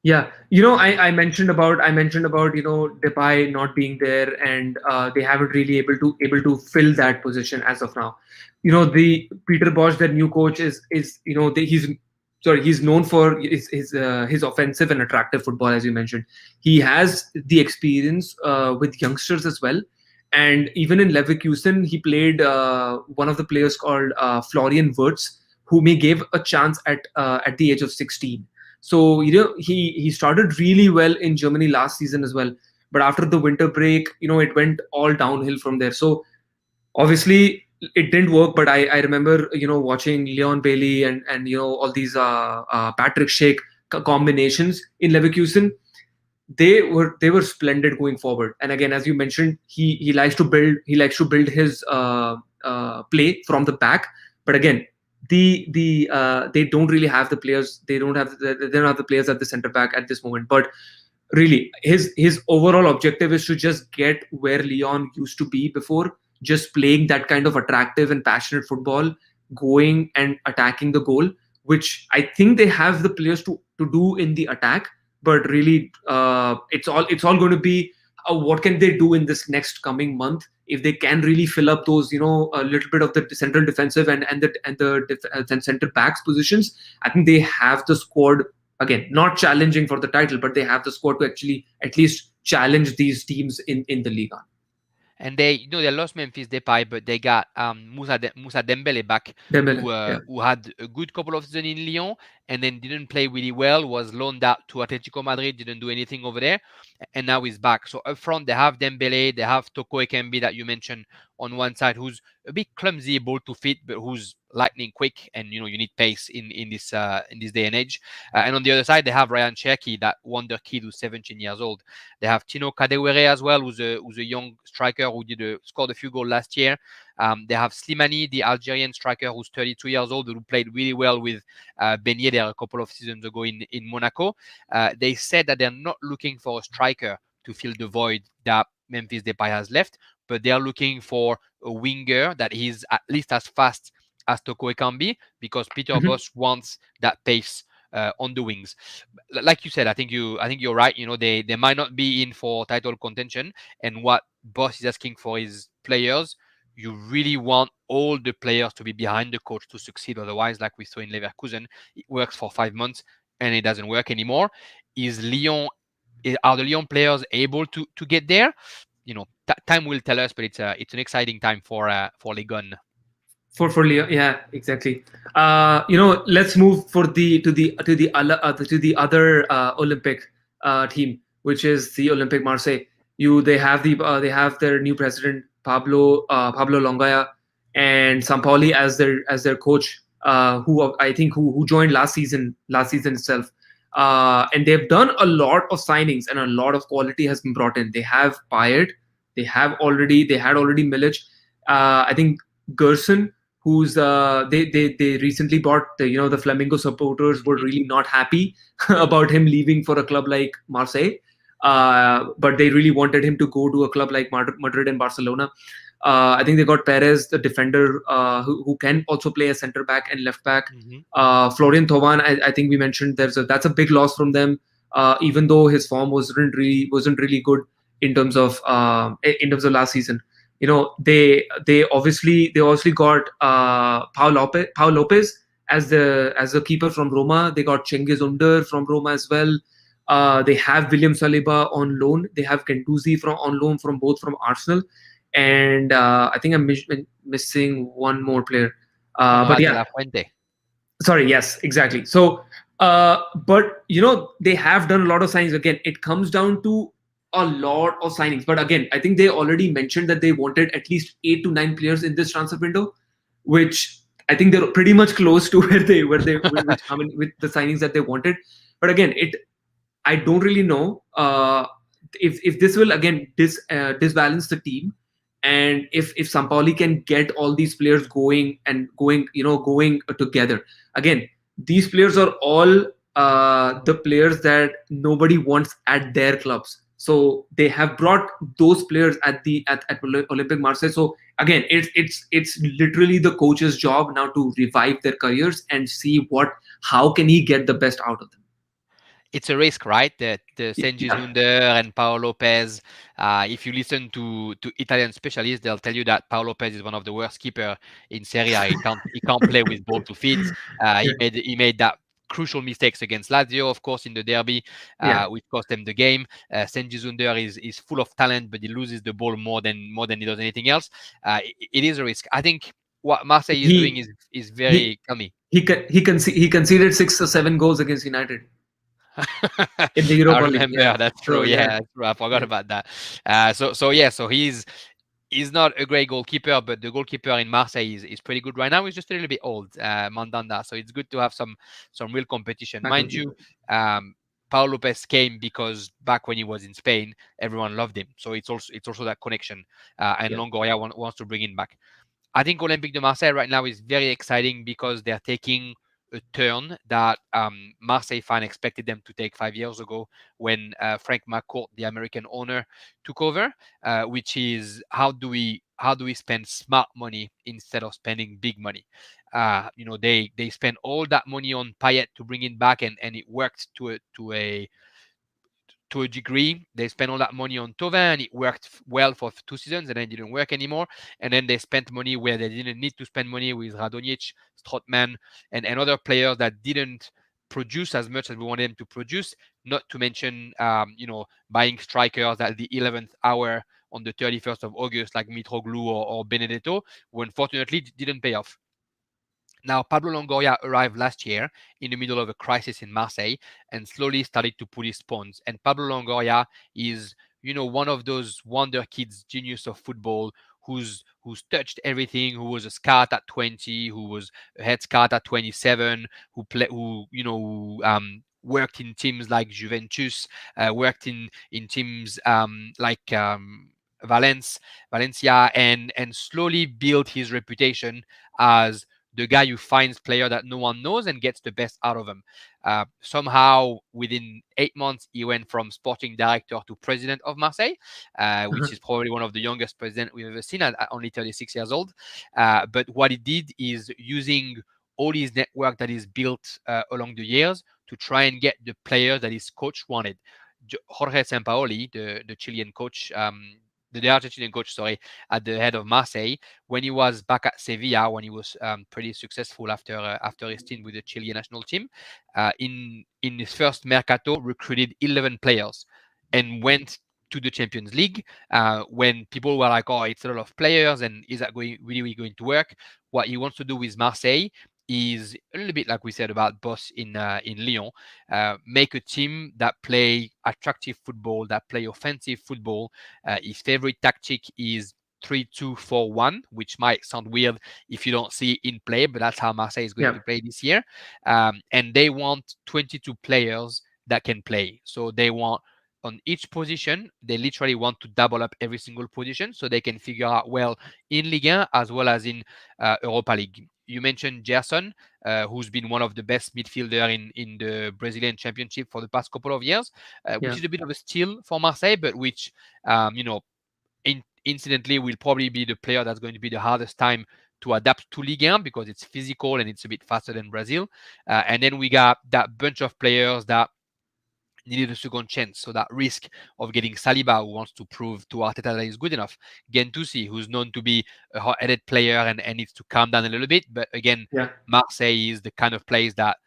Yeah, I mentioned about Depay not being there, and they haven't really able to fill that position as of now. The Peter Bosz, their new coach, is he's known for his offensive and attractive football, as you mentioned. He has the experience with youngsters as well, and even in Leverkusen, he played one of the players called Florian Wirtz, whom he gave a chance at the age of 16. So he started really well in Germany last season as well, but after the winter break, it went all downhill from there. So obviously it didn't work. But I remember watching Leon Bailey and all these Patrick Schick combinations in Leverkusen. They were splendid going forward. And again, as you mentioned, he likes to build his play from the back. But again, they don't really have the players. They don't have the players at the center back at this moment. But really, his overall objective is to just get where Lyon used to be before, just playing that kind of attractive and passionate football, going and attacking the goal, which I think they have the players to do in the attack. But really, it's all going to be what can they do in this next coming month. If they can really fill up those, a little bit of the central defensive and the center backs positions, I think they have the squad. Again, not challenging for the title, but they have the squad to actually at least challenge these teams in the Liga. And they lost Memphis Depay, but they got Moussa Dembele back, who had a good couple of seasons in Lyon and then didn't play really well, was loaned out to Atletico Madrid, didn't do anything over there, and now he's back. So up front, they have Dembele, they have Toko Ekambi that you mentioned on one side, who's a bit clumsy, ball to fit, but who's lightning quick, and you need pace in this day and age. And on the other side, they have Ryan Cherki, that wonder kid who's 17 years old. They have Tino Kadewere as well, who's a young striker who scored a few goals last year. They have Slimani, the Algerian striker who's 32 years old, who played really well with Ben Yedder a couple of seasons ago in Monaco. They said that they're not looking for a striker to fill the void that Memphis Depay has left, but they are looking for a winger that is at least as fast as Toko Ekambi, because Peter Bosz wants that pace on the wings. Like you said, I think you're right. They might not be in for title contention, and what Bosz is asking for is players. You really want all the players to be behind the coach to succeed. Otherwise, like we saw in Leverkusen, it works for 5 months and it doesn't work anymore. Are the Lyon players able to get there? Time will tell us, but it's an exciting time for Ligue 1. For Lyon, yeah, exactly. Let's move to the other Olympic team, which is the Olympique Marseille. They have their new president Pablo Longoria and Sampaoli as their coach, who joined last season itself. And they've done a lot of signings and a lot of quality has been brought in. They have Payet, they had already Milic. I think Gerson, who's they recently bought. The Flamengo supporters were really not happy about him leaving for a club like Marseille, but they really wanted him to go to a club like Madrid and Barcelona. I think they got Perez, the defender, who can also play a center back and left back. Florian Thauvin, I think we mentioned that's a big loss from them, even though his form wasn't really good in terms of last season. They obviously got Pau Lopez as the keeper from Roma. They got Cengiz Under from Roma as well. They have William Saliba on loan. They have Guendouzi on loan from Arsenal. And I think I'm missing one more player. But yeah. Sorry, yes, exactly. So, but they have done a lot of signings. Again, it comes down to a lot of signings. But again, I think they already mentioned that they wanted at least 8 to 9 players in this transfer window, which I think they're pretty much close to where they which I mean with the signings that they wanted. But again, I don't really know if this will again disbalance the team, and if Sampaoli can get all these players going and going together. Again, these players are all the players that nobody wants at their clubs. So they have brought those players at Olympique Marseille. So again, it's literally the coach's job now to revive their careers and see how can he get the best out of them. It's a risk, right? The Senji Yeah. Zunder and Paolo Lopez. If you listen to Italian specialists, they'll tell you that Paolo Lopez is one of the worst keeper in Serie A. He can't play with ball to feet. Yeah. He made that crucial mistakes against Lazio, of course, in the derby, Yeah. which cost them the game. Senji Zunder is full of talent, but he loses the ball more than he does anything else. It is a risk. I think what Marseille is doing He is he very crummy. he conceded 6 or 7 goals against United in the I Europa League. remember. Yeah. That's true. So Yeah, yeah. that's true. I forgot Yeah. about that. So he's not a great goalkeeper, but the goalkeeper in Marseille is pretty good right now. He's just a little bit old, Mandanda. So it's good to have some real competition, Backup mind you. keeper. Paul Lopez came because back when he was in Spain, everyone loved him. So it's also that connection, and Yeah. Longoria wants to bring him back. I think Olympique de Marseille right now is very exciting because they're taking a turn that Marseille fan expected them to take 5 years ago when Frank McCourt, the American owner, took over, which is how do we spend smart money instead of spending big money. They spent all that money on Payet to bring it back, and it worked to a degree. They spent all that money on Tovin, and it worked well for 2 seasons, and then it didn't work anymore. And then they spent money where they didn't need to spend money with Radonjic, Strootman, and other players that didn't produce as much as we wanted them to produce. Not to mention, buying strikers at the 11th hour on the 31st of August, like Mitroglou or Benedetto, who unfortunately didn't pay off. Now, Pablo Longoria arrived last year in the middle of a crisis in Marseille and slowly started to put his pawns. And Pablo Longoria is, one of those wonder kids, genius of football, who's touched everything, who was a scout at 20, who was a head scout at 27, who worked in teams like Juventus, worked in teams like Valencia, and slowly built his reputation as the guy who finds player that no one knows and gets the best out of them. Somehow, within 8 months, he went from sporting director to president of Marseille, which is probably one of the youngest presidents we've ever seen at only 36 years old. But what he did is using all his network that is built along the years to try and get the players that his coach wanted. Jorge Sampaoli, the Chilean coach, the Argentinian coach, sorry, at the head of Marseille, when he was back at Sevilla, when he was pretty successful after his stint with the Chilean national team, in his first mercato, recruited 11 players and went to the Champions League. When people were like, "Oh, it's a lot of players, and is that really going to work?" What he wants to do with Marseille is a little bit like we said about Bosz in Lyon, make a team that play attractive football, that play offensive football. His favorite tactic is 3-2-4-1, which might sound weird if you don't see it in play, but that's how Marseille is going Yeah. to play this year. And they want 22 players that can play. So they want on each position, they literally want to double up every single position so they can figure out well in Ligue 1 as well as in Europa League. You mentioned Gerson, who's been one of the best midfielder in the Brazilian Championship for the past couple of years, which Yeah. is a bit of a steal for Marseille, but which, incidentally, will probably be the player that's going to be the hardest time to adapt to Ligue 1 because it's physical and it's a bit faster than Brazil. And then we got that bunch of players that needed a second chance. So that risk of getting Saliba, who wants to prove to Arteta that he's good enough. Gendouzi, who's known to be a hot-headed player and needs to calm down a little bit. But again, Yeah. Marseille is the kind of place that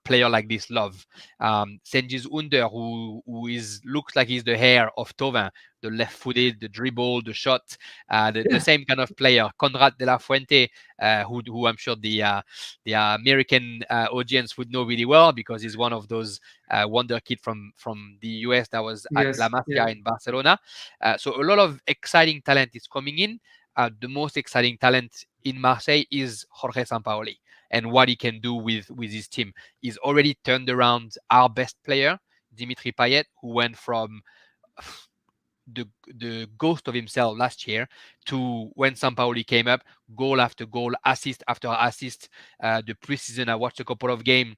player like this love. Cengiz Under, who looks like he's the hair of Tovin, the left-footed, the dribble, the shot, the Yeah. same kind of player. Conrad de la Fuente, who I'm sure the American audience would know really well because he's one of those wonder kid from the US that was at La Yes. Yeah. Masia in Barcelona. So a lot of exciting talent is coming in. The most exciting talent in Marseille is Jorge Sampaoli and what he can do with his team. He's already turned around our best player, Dimitri Payet, who went from the ghost of himself last year to when Sampaoli came up, goal after goal, assist after assist. The preseason, I watched a couple of games.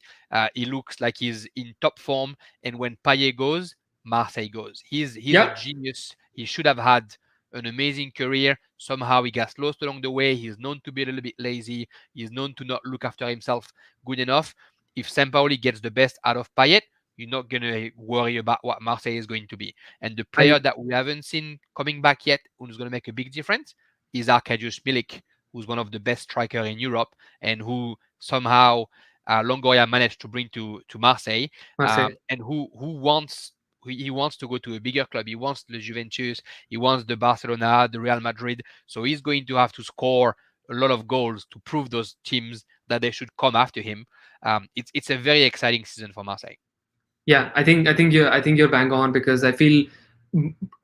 He looks like he's in top form. And when Payet goes, Marseille goes. He's a Yeah. genius. He should have had an amazing career. Somehow he gets lost along the way. He's known to be a little bit lazy. He's known to not look after himself good enough. If Sampaoli gets the best out of Payet, you're not going to worry about what Marseille is going to be. And the player I that we haven't seen coming back yet, who's going to make a big difference, is Arkadiusz Milik, who's one of the best strikers in Europe and who somehow Longoria managed to bring to Marseille, must say. and he wants to go to a bigger club. He wants the Juventus, he wants the Barcelona, the Real Madrid. So he's going to have to score a lot of goals to prove those teams that they should come after him. It's a very exciting season for Marseille. Yeah, I think you're bang on because I feel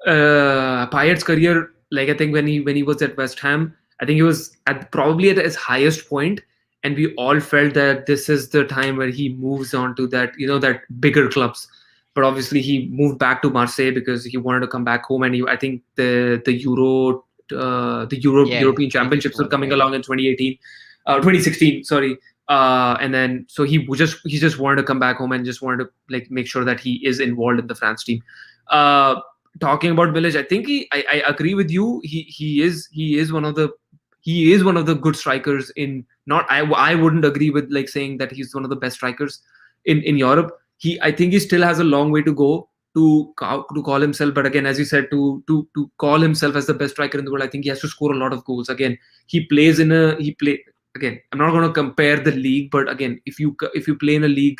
Payet's career, like I think when he was at West Ham, I think he was probably at his highest point, and we all felt that this is the time where he moves on to that that bigger clubs. But obviously he moved back to Marseille because he wanted to come back home, and I think Yeah, European Championships were 2021. coming Yeah. along in 2018, 2016. Sorry, and then so he just wanted to come back home and just wanted to like make sure that he is involved in the France team. Uh, Talking about Village, I think I agree with you. He is one of the good strikers in not I wouldn't agree with like saying that he's one of the best strikers in Europe. I think he still has a long way to go to call himself. But again, as you said, to call himself as the best striker in the world, I think he has to score a lot of goals. Again, he play again. I'm not going to compare the league, but again, if you play in a league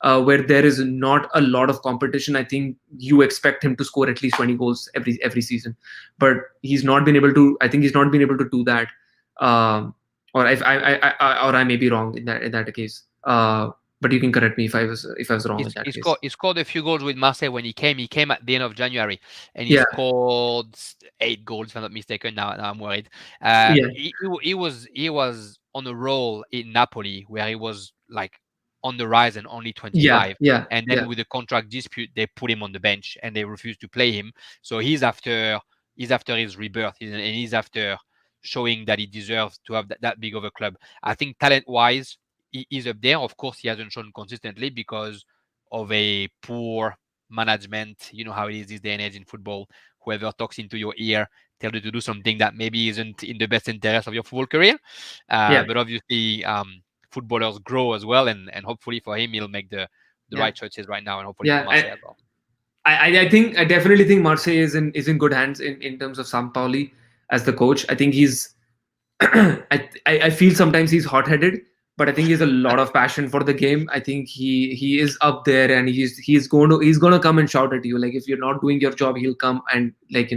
where there is not a lot of competition, I think you expect him to score at least 20 goals every season. But he's not been able to. I think he's not been able to do that. Or if I may be wrong in that case. But you can correct me if I was wrong in that case. He scored a few goals with Marseille when he came. He came at the end of January, and he Yeah, scored 8 goals, if I'm not mistaken. Now I'm worried. yeah, He was on a roll in Napoli where he was like on the rise and only yeah, 25. yeah, And yeah, then with the contract dispute, they put him on the bench and they refused to play him. So he's after his rebirth, and he's after showing that he deserves to have that big of a club. I think talent-wise, he is up there. Of course, he hasn't shown consistently because of a poor management. You know how it is this day and age in football. Whoever talks into your ear tells you to do something that maybe isn't in the best interest of your football career. yeah, But obviously, footballers grow as well, and hopefully for him, he'll make the yeah, right choices right now, and hopefully for yeah. Marseille as well. I definitely think Marseille is in good hands in terms of Sampaoli as the coach. I think he's I feel sometimes he's hot-headed, but I think he has a lot of passion for the game. I think he is up there, and he's going to come and shout at you. Like if you're not doing your job, he'll come and like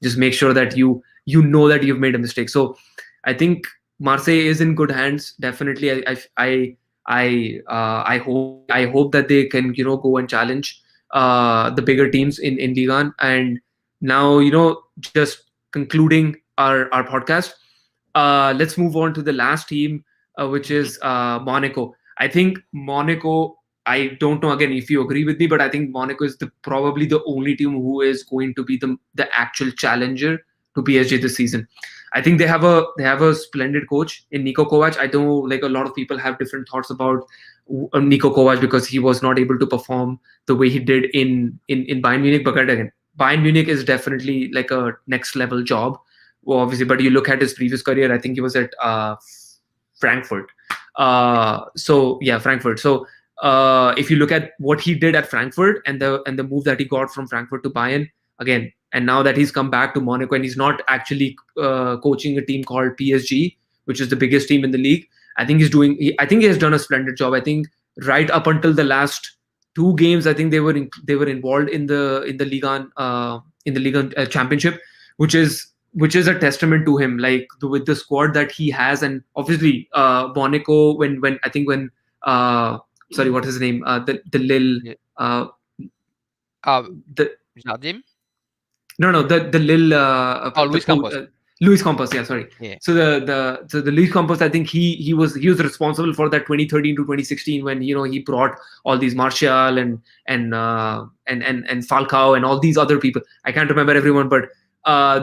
just make sure that you know that you've made a mistake. So I think Marseille is in good hands. Definitely, I hope that they can go and challenge the bigger teams in Ligue 1. And now just concluding our podcast, let's move on to the last team, which Mhm. is Monaco. I think Monaco. I don't know again if you agree with me, but I think Monaco is probably the only team who is going to be the actual challenger to PSG this season. I think they have a splendid coach in Niko Kovac. I know like a lot of people have different thoughts about Niko Kovac because he was not able to perform the way he did in Bayern Munich. But again, Bayern Munich is definitely like a next level job. Well, obviously, but you look at his previous career. I think he was at Frankfurt. So yeah, Frankfurt. So if you look at what he did at Frankfurt and the move that he got from Frankfurt to Bayern again, and now that he's come back to Monaco and he's not actually coaching a team called PSG, which is the biggest team in the league, I think I think he has done a splendid job. I think right up until the last two games. I think they were involved in the Ligue 1 championship, which is a testament to him, like with the squad that he has. And obviously Monaco, when I think when sorry, what is his name, the Lille, Yeah. uh Uh, the Jardim? no, the Lille, Oh, the Luis Campos. Luis Campos. Yeah, sorry. Yeah. So the Luis Campos, I think he was responsible for that 2013 to 2016, when he brought all these Martial and Falcao and all these other people. I can't remember everyone, but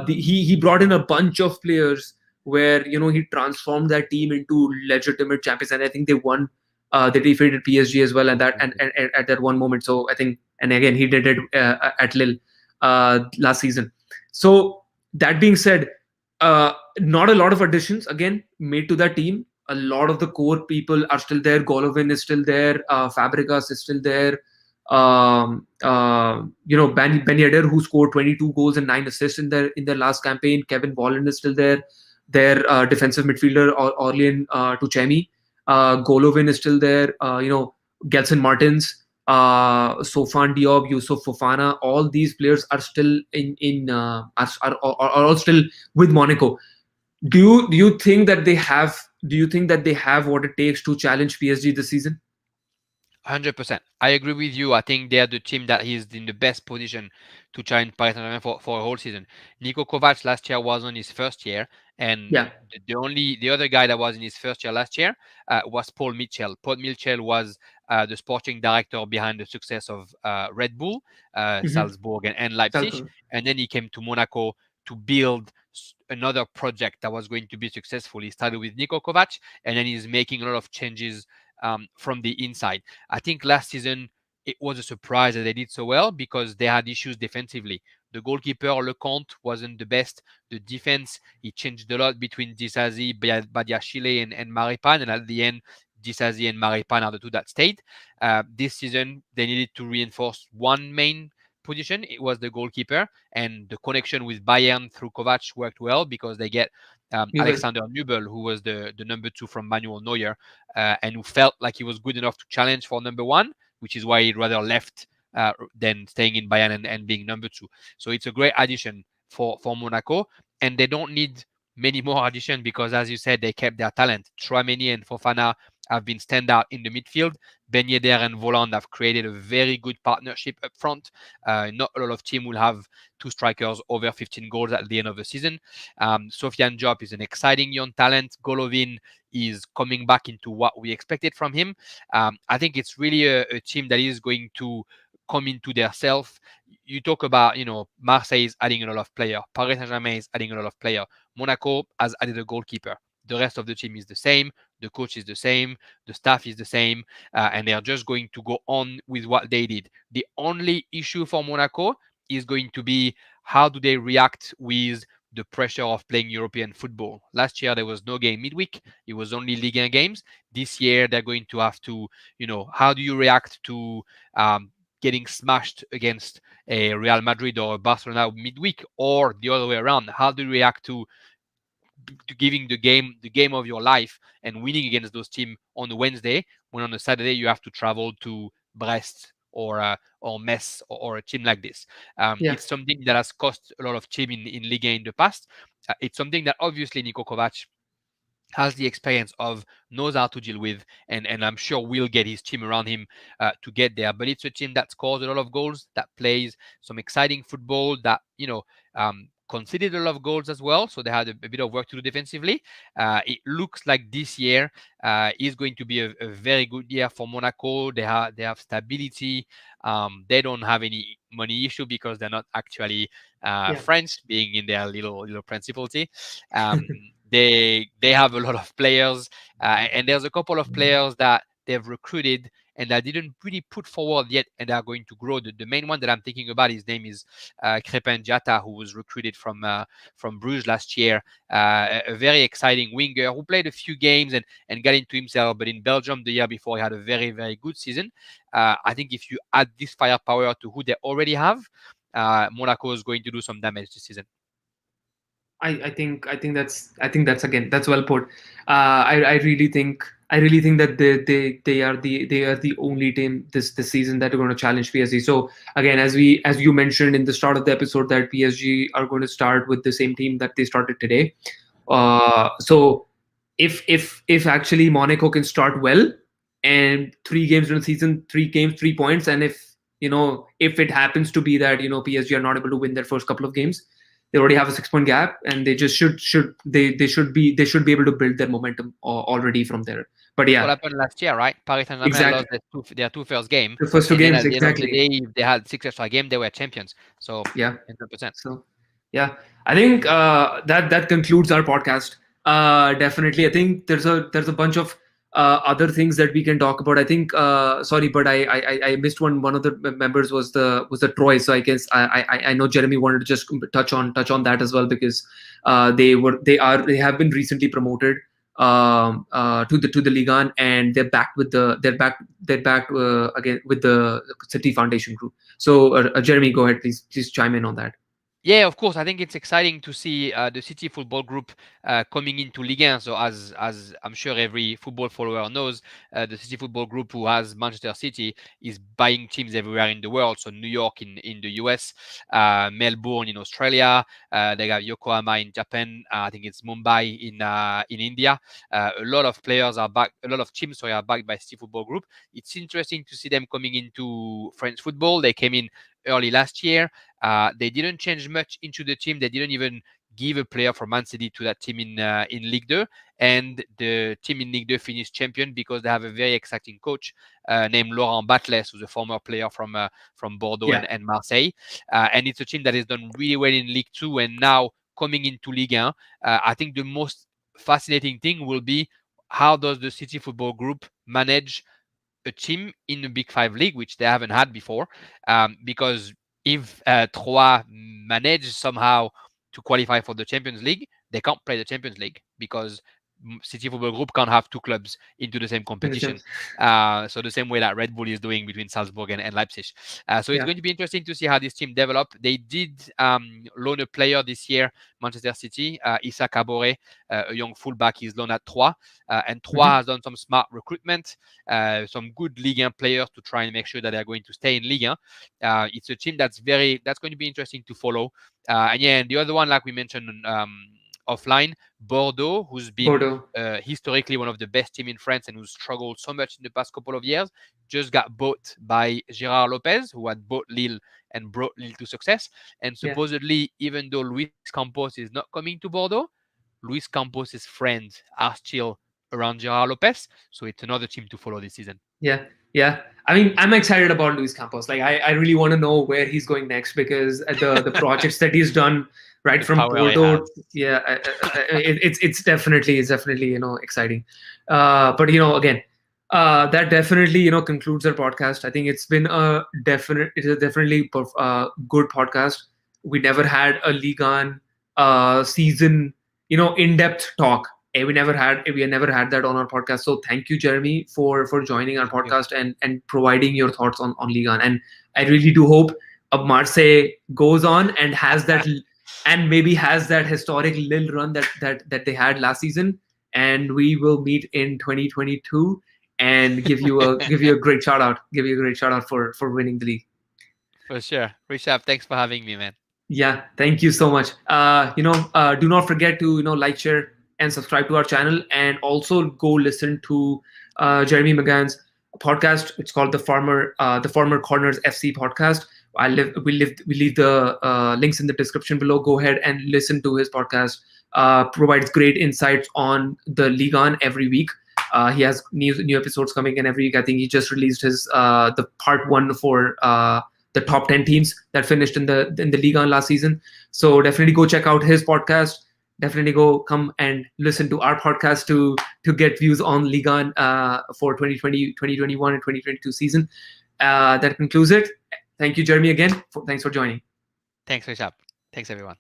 he brought in a bunch of players where he transformed that team into legitimate champions, and I think they won. They defeated PSG as well at that, and at that one moment. So I think, and again he did it at Lille last season. So that being said, not a lot of additions again made to that team. A lot of the core people are still there. Golovin is still there. Fabregas is still there. Ben Yedder, who scored 22 goals and 9 assists in their last campaign. Kevin Volland is still there. Their defensive midfielder Orlean Tuchemi. Golovin is still there. Gelson Martins, Sofan Diop, Yusuf Fofana, all these players are still are all still with Monaco. Do you think that they have what it takes to challenge PSG this season? 100%. I agree with you. I think they are the team that is in the best position to challenge Paris Saint-Germain for a whole season. Niko Kovac last year was on his first year, and Yeah. the other guy that was in his first year last year was Paul Mitchell. Paul Mitchell was the sporting director behind the success of Red Bull, Mm-hmm. Salzburg, and Leipzig, Salzburg. and then he came to Monaco to build another project that was going to be successful. He started with Niko Kovac, and then he's making a lot of changes from the inside. I think last season it was a surprise that they did so well because they had issues defensively. The goalkeeper Lecomte wasn't the best. The defense, he changed a lot between Disasi, Badiashile, and Maripan, and at the end, Disasi and Maripan are the two that stayed. This season, they needed to reinforce one main position. It was the goalkeeper, and the connection with Bayern through Kovac worked well because they get You will. Alexander Nubel, who was the number two from Manuel Neuer, and who felt like he was good enough to challenge for number one, which is why he'd rather left than staying in Bayern and being number two. So it's a great addition for Monaco, and they don't need many more additions because, as you said, they kept their talent. Tchouaméni and Fofana have been standout in the midfield. Ben Yedder and Volland have created a very good partnership up front. Not a lot of teams will have two strikers over 15 goals at the end of the season. Sofiane Diop is an exciting young talent. Golovin is coming back into what we expected from him. I think it's really a team that is going to come into their self. You talk about, Marseille is adding a lot of players. Paris Saint-Germain is adding a lot of players. Monaco has added a goalkeeper. The rest of the team is the same. The coach is the same. The staff is the same. And they are just going to go on with what they did. The only issue for Monaco is going to be how do they react with the pressure of playing European football. Last year, there was no game midweek. It was only Ligue 1 games. This year, they're going to have to, how do you react to getting smashed against a Real Madrid or a Barcelona midweek, or the other way around? How do you react to giving the game of your life and winning against those teams on a Wednesday, when on a Saturday you have to travel to Brest or Metz or a team like this? Yeah. It's something that has cost a lot of teams in Ligue 1 in the past. It's something that obviously Niko Kovac has the experience of, knows how to deal with, and I'm sure will get his team around him to get there. But it's a team that scores a lot of goals, that plays some exciting football, that conceded a lot of goals as well. So they had a bit of work to do defensively. It looks like this year is going to be a very good year for Monaco. They have stability. They don't have any money issue because they're not actually Yeah. French, being in their little principality. They have a lot of players, and there's a couple of players that they've recruited and that didn't really put forward yet, and they are going to grow. The main one that I'm thinking about, his name is Crépin Diatta, who was recruited from Bruges last year. A very exciting winger who played a few games and got into himself, but in Belgium the year before he had a very, very good season. I think if you add this firepower to who they already have, Monaco is going to do some damage this season. I think that's again, that's well put. I really think I really think that they are the only team this season that are going to challenge PSG. So again, as you mentioned in the start of the episode, that PSG are going to start with the same team that they started today. So if actually Monaco can start well, and 3 games in the season, 3 games, 3 points, and if it happens to be that PSG are not able to win their first couple of games, they already have a 6 point gap, and they just should be able to build their momentum already from there. But That's what yeah, happened last year, right? Paris Saint-Germain lost exactly. their two first game, The first two and then games, at the end of the exactly. day, if they had 6 extra game, they were champions. So Yeah. 100%. So, yeah, I think that concludes our podcast. Definitely, I think there's a bunch of other things that we can talk about. I think sorry, but I missed one. One of the members was the Troy. So I guess I know Jeremy wanted to just touch on that as well, because they have been recently promoted to the Ligue 1, and they're back again with the City Foundation Group. So Jeremy, go ahead, please chime in on that. Yeah, of course. I think it's exciting to see the City Football Group coming into Ligue 1. So as I'm sure every football follower knows, the City Football Group, who has Manchester City, is buying teams everywhere in the world. So New York in the US, Melbourne in Australia, they got Yokohama in Japan. I think it's Mumbai in India. A lot of players are back. A lot of teams, sorry, are backed by City Football Group. It's interesting to see them coming into French football. They came in early last year. They didn't change much into the team. They didn't even give a player from Man City to that team in Ligue 2, and the team in Ligue 2 finished champion because they have a very exciting coach named Laurent Batles, who's a former player from Bordeaux Yeah. and Marseille, and it's a team that has done really well in Ligue 2 and now coming into Ligue 1. I think the most fascinating thing will be how does the City Football Group manage a team in the Big Five league, which they haven't had before. Because if Troyes manage somehow to qualify for the Champions League, they can't play the Champions League because City Football Group can't have two clubs into the same In the competition. sense. So the same way that Red Bull is doing between Salzburg and Leipzig. So it's Yeah. going to be interesting to see how this team develop. They did loan a player this year, Manchester City, Issa Kabore, a young fullback. He's loaned at Troyes, and Troyes Mhm. has done some smart recruitment, some good Ligue 1 players to try and make sure that they're going to stay in Ligue 1. It's a team that's going to be interesting to follow. And yeah, and the other one, like we mentioned offline, Bordeaux, who's been Bordeaux. historically one of the best team in France and who's struggled so much in the past couple of years, just got bought by Gérard Lopez, who had bought Lille and brought Lille to success. And Yeah. supposedly, even though Luis Campos is not coming to Bordeaux, Luis Campos' friends are still around Gérard Lopez. So it's another team to follow this season. Yeah. Yeah. I mean, I'm excited about Luis Campos. Like, I really want to know where he's going next, because the projects that he's done right The from power he Porto. has. Yeah, it's definitely exciting. But again, that definitely concludes our podcast. I think it is a definitely good podcast. We never had a Ligue 1 season in-depth talk. We never had that on our podcast. So thank you, Jeremy, for joining our Thank you. podcast and providing your thoughts on Ligue 1. And I really do hope Marseille goes on and has that and maybe has that historic Lille run that they had last season. And we will meet in 2022 and give you a great shout out. Give you a great shout out for winning the league. For sure. Rishabh, thanks for having me, man. Yeah, thank you so much. Do not forget to like, share, and subscribe to our channel, and also go listen to Jeremy McGann's podcast. It's called the Farmer Corners FC podcast. We leave the links in the description below. Go ahead and listen to his podcast. Provides great insights on the Ligue 1 every week. He has new episodes coming in every week. I think he just released his the part 1 for the top 10 teams that finished in the Ligue 1 last season. So definitely go check out his podcast. Definitely go come and listen to our podcast to get views on Ligue 1 for 2020, 2021, and 2022 season. That concludes it. Thank you, Jeremy, again. Thanks for joining. Thanks, Rishabh. Thanks, everyone.